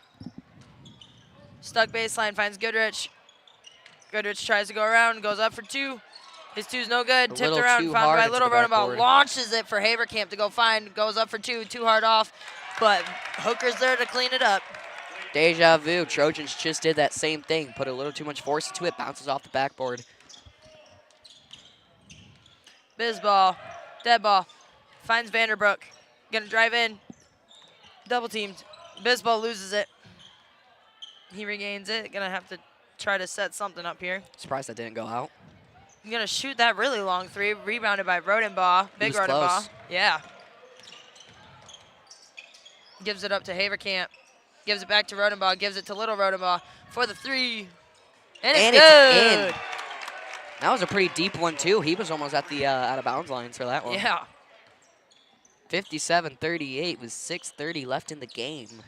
Stuck baseline, finds Goodrich. Goodrich tries to go around, goes up for 2. His 2's no good. Tipped around, found by Little Rodenbaugh. Launches it for Haverkamp to go find. Goes up for 2, too hard off. But Hooker's there to clean it up. Deja vu. Trojans just did that same thing. Put a little too much force into it. Bounces off the backboard. Bisball. Dead ball. Finds Vanderbrook. Gonna drive in. Double teamed. Bisball loses it. He regains it. Gonna have to try to set something up here. Surprised that didn't go out. Gonna shoot that really long 3. Rebounded by Rodenbaugh. Big Rodenbaugh. Close. Yeah. Gives it up to Haverkamp. Gives it back to Rodenbaugh. Gives it to Little Rodenbaugh for the 3. And it's good. In. That was a pretty deep one, too. He was almost at the out-of-bounds lines for that one. Yeah. 57-38 with 6:30 left in the game.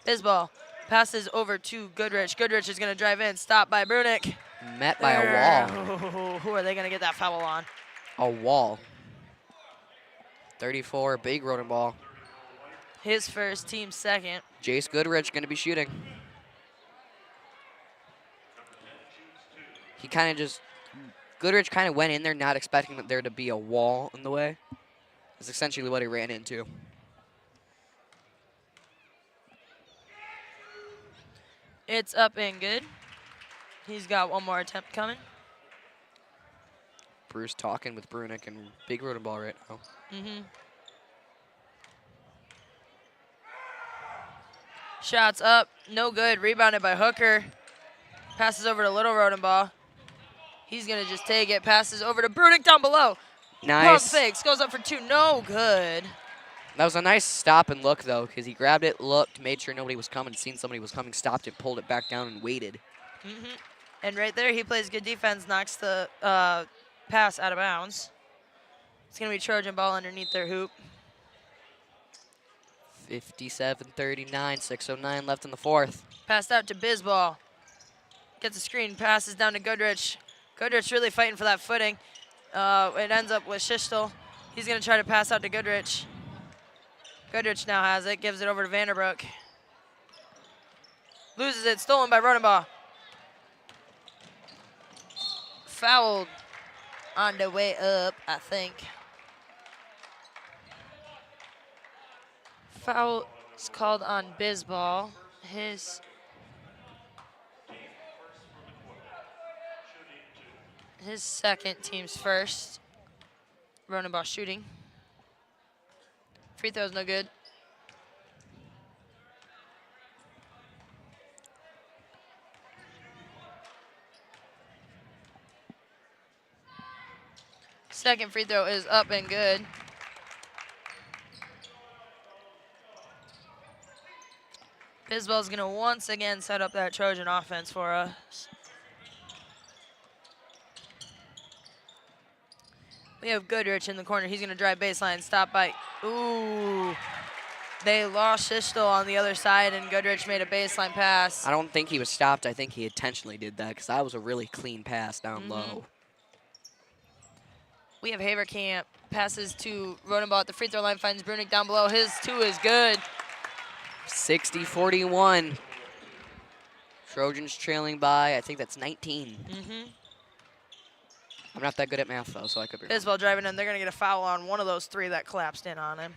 Bisball passes over to Goodrich. Goodrich is going to drive in. Stopped by Brunick. Met by a wall. Oh, who are they going to get that foul on? A wall. 34, big Rodenbaugh. His first, team second. Jace Goodrich going to be shooting. He kind of just, Goodrich kind of went in there not expecting that there to be a wall in the way. That's essentially what he ran into. It's up and good. He's got one more attempt coming. Bruce talking with Brunick and big road ball right now. Mm-hmm. Shots up, no good. Rebounded by Hooker. Passes over to Little Rodenbaugh. He's gonna just take it. Passes over to Brunick down below. Nice. Pump fakes, goes up for 2, no good. That was a nice stop and look, though, because he grabbed it, looked, made sure nobody was coming, seen somebody was coming, stopped it, pulled it back down, and waited. Mm-hmm. And right there, he plays good defense, knocks the pass out of bounds. It's going to be Trojan ball underneath their hoop. 57-39, 6:09 left in the fourth. Passed out to Bizball. Gets a screen, passes down to Goodrich. Goodrich really fighting for that footing. It ends up with Schichtel. He's going to try to pass out to Goodrich. Goodrich now has it, gives it over to Vanderbrook. Loses it, stolen by Rodenbaugh. Fouled on the way up, I think. Foul is called on Bizball. His second, team's first. Rodenbaugh shooting. Free throw's no good. Second free throw is up and good. Bizball's gonna once again set up that Trojan offense for us. We have Goodrich in the corner. He's gonna drive baseline, stop by, ooh. They lost Schichtel on the other side and Goodrich made a baseline pass. I don't think he was stopped. I think he intentionally did that because that was a really clean pass down low. We have Haverkamp, passes to Rodenbaugh at the free throw line, finds Brunick down below. His 2 is good. 60-41. Trojans trailing by, I think that's 19. I'm not that good at math, though, so I could be wrong. Bizball driving in. They're going to get a foul on one of those 3 that collapsed in on him.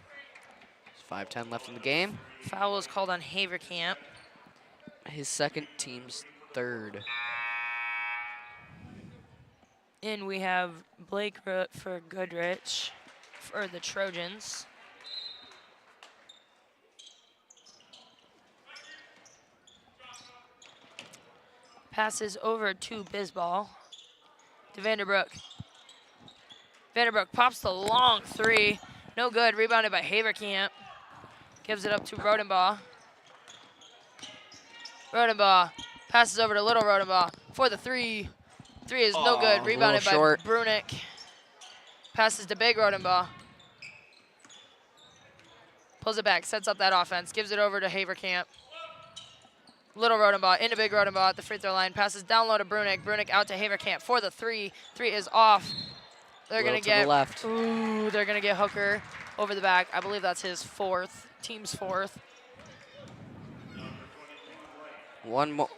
5:10 left in the game. Foul is called on Haverkamp. His second, team's third. And we have Blake Root for Goodrich for the Trojans. Passes over to Bizball. To Vanderbrook. Vanderbrook pops the long 3. No good. Rebounded by Haverkamp. Gives it up to Rodenbaugh. Rodenbaugh passes over to Little Rodenbaugh for the 3. 3 is no good. Rebounded by Brunick. Passes to Big Rodenbaugh. Pulls it back, sets up that offense, gives it over to Haverkamp. Little Rodenbaugh into Big Rodenbaugh at the free throw line. Passes down low to Brunick. Brunick out to Haverkamp for the 3. 3 is off. They're gonna get the left. Ooh, they're gonna get Hooker over the back. I believe that's his 4th, team's 4th. One more.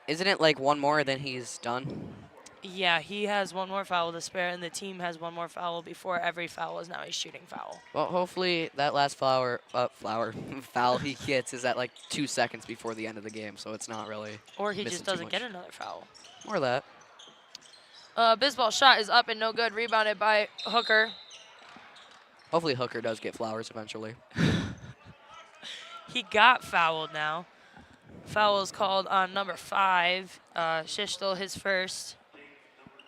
Isn't it like one more than he's done? Yeah, he has 1 more foul to spare, and the team has 1 more foul before every foul is now a shooting foul. Well, hopefully that last foul he gets is at like 2 seconds before the end of the game, so it's not really. Or he just doesn't get another foul. Or that. Bizball shot is up and no good. Rebounded by Hooker. Hopefully Hooker does get flowers eventually. He got fouled now. Foul is called on number 5. Schichtel, his first.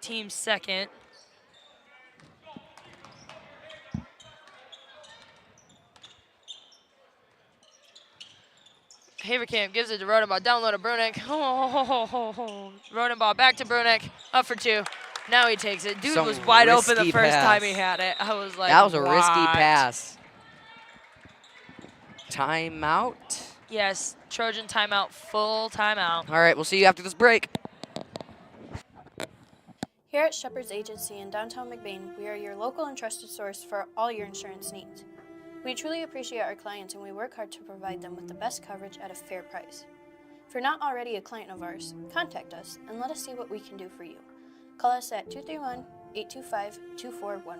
Team second. Haverkamp gives it to Rodenbaugh. Down low to Brunick. Rodenbaugh back to Brunick. Up for 2. Now he takes it. Dude was wide open the first time he had it. I was like, that was a risky what? pass. Timeout. Yes, Trojan timeout, full timeout. All right, we'll see you after this break. Here at Shepherd's Agency in downtown McBain, we are your local and trusted source for all your insurance needs. We truly appreciate our clients and we work hard to provide them with the best coverage at a fair price. If you're not already a client of ours, contact us and let us see what we can do for you. Call us at 231-825-2411.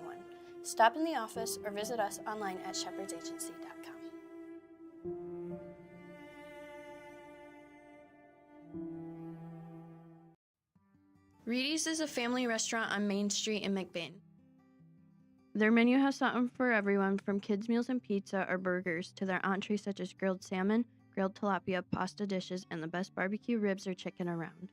Stop in the office or visit us online at shepherdsagency.com. Reedy's is a family restaurant on Main Street in McBain. Their menu has something for everyone, from kids' meals and pizza or burgers to their entrees such as grilled salmon, grilled tilapia, pasta dishes, and the best barbecue ribs or chicken around.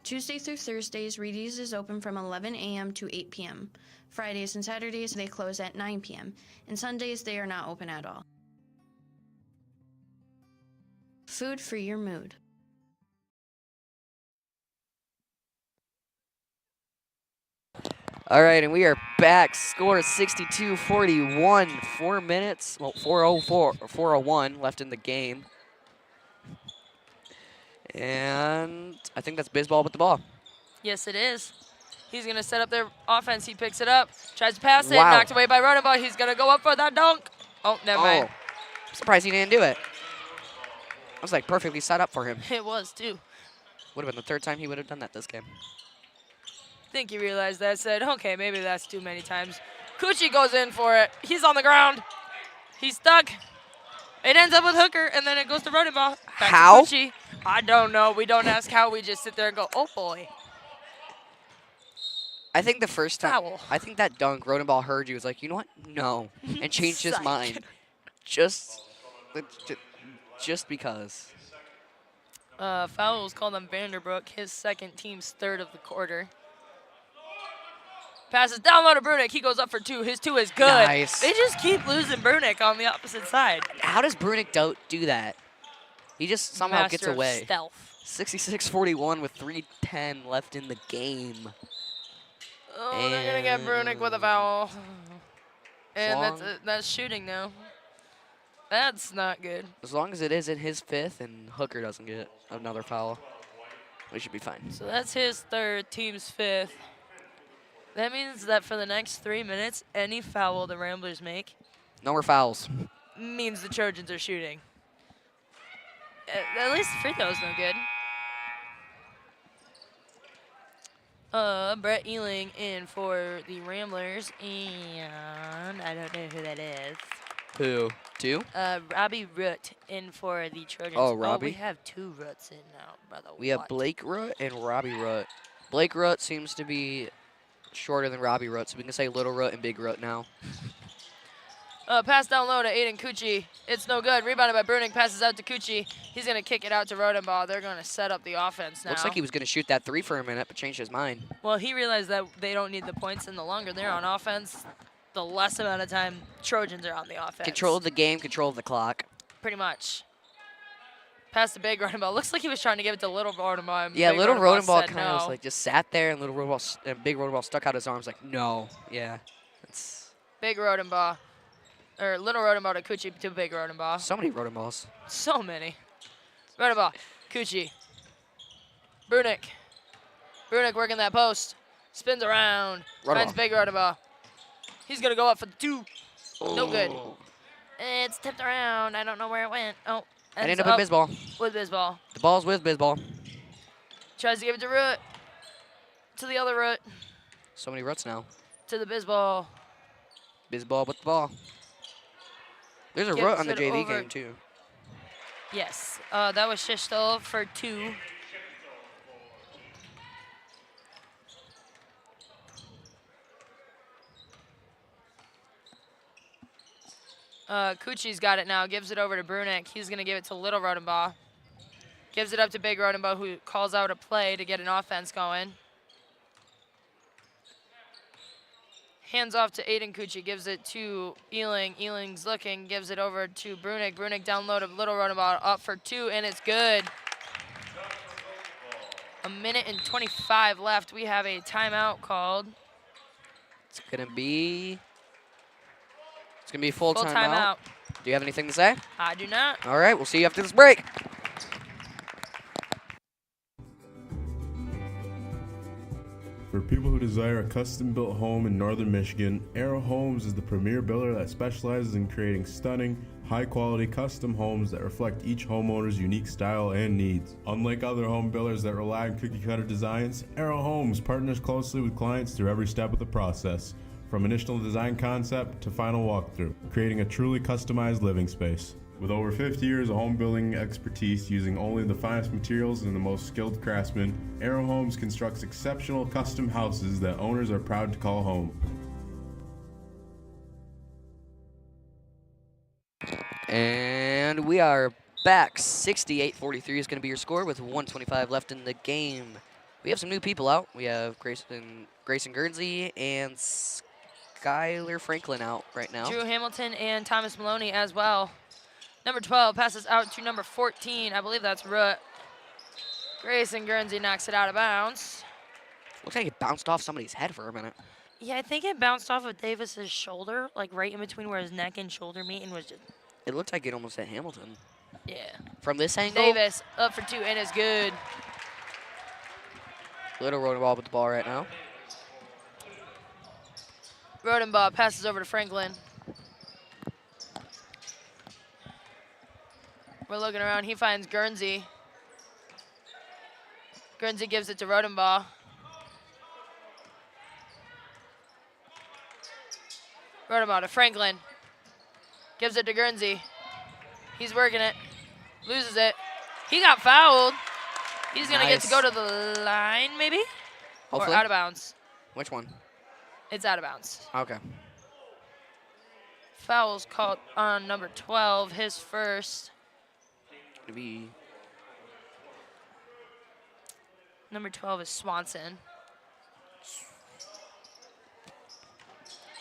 Tuesday through Thursdays, Reedy's is open from 11 a.m. to 8 p.m. Fridays and Saturdays, they close at 9 p.m. And Sundays, they are not open at all. Food for your mood. All right, and we are back. Score is 62-41. 4 minutes, well, 4:01 left in the game. And I think that's Bisbal with the ball. Yes, it is. He's going to set up their offense. He picks it up, tries to pass it, Wow. knocked away by Rodenbaugh. He's going to go up for that dunk. Oh, never mind. I'm surprised he didn't do it. I was like perfectly set up for him. It was, too. Would have been the third time he would have done that this game. I think he realized that, said, okay, maybe that's too many times. Cucci goes in for it. He's on the ground. He's stuck. It ends up with Hooker, and then it goes to Rodenbaugh. How? To Cucci. I don't know. We don't ask how. We just sit there and go, oh, boy. I think the first time, Foul. I think that dunk, Rodenbaugh heard you, was like, you know what? No. And changed his Psych. mind. Just because. Foul was called on Vanderbrook, his second, team's third of the quarter. Passes down low to Brunick. He goes up for two. His two is good. Nice. They just keep losing Brunick on the opposite side. How does Brunick do that? He just somehow gets Master of away. stealth. 66-41 with 3:10 left in the game. Oh, they're going to get Brunick with a foul. And long- that's shooting now. That's not good. As long as it isn't his fifth and Hooker doesn't get another foul, we should be fine. So that's his third, team's fifth. That means that for the next 3 minutes, any foul the Ramblers make No more fouls. means the Trojans are shooting. At least the free throw's no good. Brett Ealing in for the Ramblers, and I don't know who that is. Who? Two? Robbie Root in for the Trojans. Oh, Robbie? we have two Roots in now, brother. We have Blake Root and Robbie Root. Blake Root seems to be shorter than Robbie Root, so we can say Little Root and Big Root now. Pass down low to Aiden Cucci. It's no good. Rebounded by Brunick. Passes out to Cucci. He's going to kick it out to Rodenbaugh. They're going to set up the offense now. Looks like he was going to shoot that three for a minute, but changed his mind. Well, he realized that they don't need the points, and the longer they're on offense, the less amount of time Trojans are on the offense. Control of the game, control of the clock. Pretty much. Pass to Big Rodenbaugh. Looks like he was trying to give it to Little Rodenbaugh. and Yeah, Big Little Rodenbaugh said kind of was no. like just sat there, and Big Rodenbaugh stuck out his arms like, no. Yeah. It's Big Rodenbaugh. Or Little Rodenbaugh to Cucci to Big Rodenbaugh. so many Rodenballs. So many. Rodenbaugh. Cucci. Brunick. Brunick working that post. Spins around. Finds Rodenbaugh. Big Rodenbaugh. He's going to go up for the two. No good. Oh. It's tipped around. I don't know where it went. Oh. It ends ended up with Bisbal. With Bisbal. The ball's with Bisbal. Tries to give it to Root. To the other Root. So many Roots now. To the Bisbal. Bisbal with the ball. There's a Gives Root on the it JV over. game, too. Yes. That was Shishtel for two. Cucci's got it now. Gives it over to Brunick. He's going to give it to Little Rodenbaugh. Gives it up to Big Rodenbaugh, who calls out a play to get an offense going. Hands off to Aiden Cucci. Gives it to Ealing. Ealing's looking. Gives it over to Brunick. Brunick down low to Little Rodenbaugh. Up for two, and it's good. 1:25 left. We have a timeout called. It's going to be full Full timeout. Do you have anything to say? I do not. All right, we'll see you after this break. For people who desire a custom-built home in northern Michigan, Arrow Homes is the premier builder that specializes in creating stunning, high-quality custom homes that reflect each homeowner's unique style and needs. Unlike other home builders that rely on cookie-cutter designs, Arrow Homes partners closely with clients through every step of the process, from initial design concept to final walkthrough, creating a truly customized living space. With over 50 years of home building expertise using only the finest materials and the most skilled craftsmen, Arrow Homes constructs exceptional custom houses that owners are proud to call home. And we are back. 68-43 is going to be your score with 1:25 left in the game. We have some new people out. We have Grayson Guernsey and Skylar Franklin out right now. Drew Hamilton and Thomas Maloney as well. Number 12 passes out to number 14. I believe that's Root. Grayson Guernsey knocks it out of bounds. Looks like it bounced off somebody's head for a minute. Yeah, I think it bounced off of Davis's shoulder, like right in between where his neck and shoulder meet, and was just... It looked like it almost hit Hamilton. Yeah. From this angle. Davis up for 2 and is good. Little Rodenbaugh with the ball right now. Rodenbaugh passes over to Franklin. We're looking around. He finds Guernsey. Guernsey gives it to Rodenbaugh. Rodenbaugh to Franklin. Gives it to Guernsey. He's working it. Loses it. He got fouled. He's going to get to go to the line, maybe? Hopefully. Or out of bounds. Which one? It's out of bounds. Okay. Foul's called on number 12, his first. Gonna be number 12 is Swanson.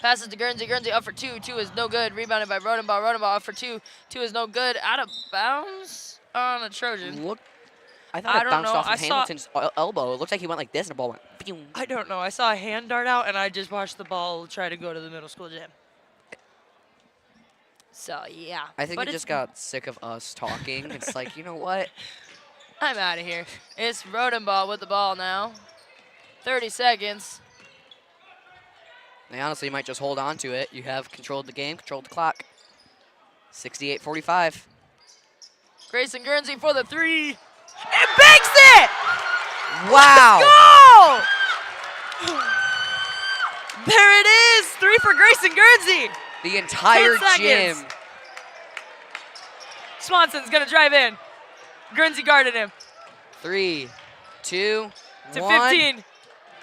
Passes to Guernsey. Guernsey up for 2. 2 is no good. Rebounded by Rodenbaugh. Rodenbaugh up for 2. 2 is no good. Out of bounds on a Trojan. Look, I thought it bounced off of Hamilton's elbow. It looked like he went like this and the ball went. Pew. I don't know. I saw a hand dart out and I just watched the ball try to go to the middle school gym. So, yeah. I think he just got sick of us talking. It's like, you know what? I'm out of here. It's Rodenbaugh with the ball now. 30 seconds. They honestly might just hold on to it. You have controlled the game, controlled the clock. 68-45. Grayson Guernsey for the 3. And banks it! Wow. Let's go! There it is. 3 for Grayson Guernsey. The entire 10 gym. seconds. Swanson's going to drive in. Guernsey guarded him. 3, 2, to 1. 15.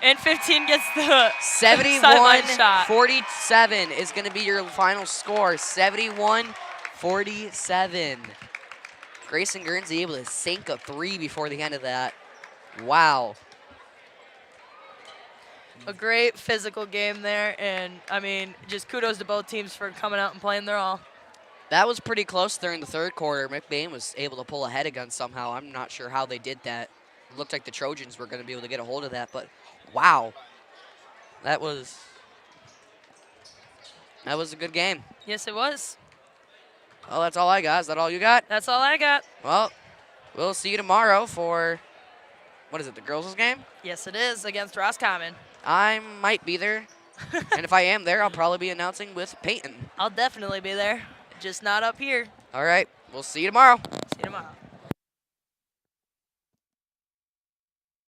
And 15 gets the sideline shot. 71-47 is going to be your final score. 71-47. Grayson Guernsey able to sink a 3 before the end of that. Wow. A great physical game there, and I mean, just kudos to both teams for coming out and playing their all. That was pretty close during the third quarter. McBain was able to pull ahead again somehow. I'm not sure how they did that. It looked like the Trojans were going to be able to get a hold of that, but wow. That was a good game. Yes, it was. Well, that's all I got. Is that all you got? That's all I got. Well, we'll see you tomorrow for, what is it, the girls' game? Yes, it is, against Roscommon. I might be there. And if I am there, I'll probably be announcing with Peyton. I'll definitely be there, just not up here. All right. We'll see you tomorrow. See you tomorrow.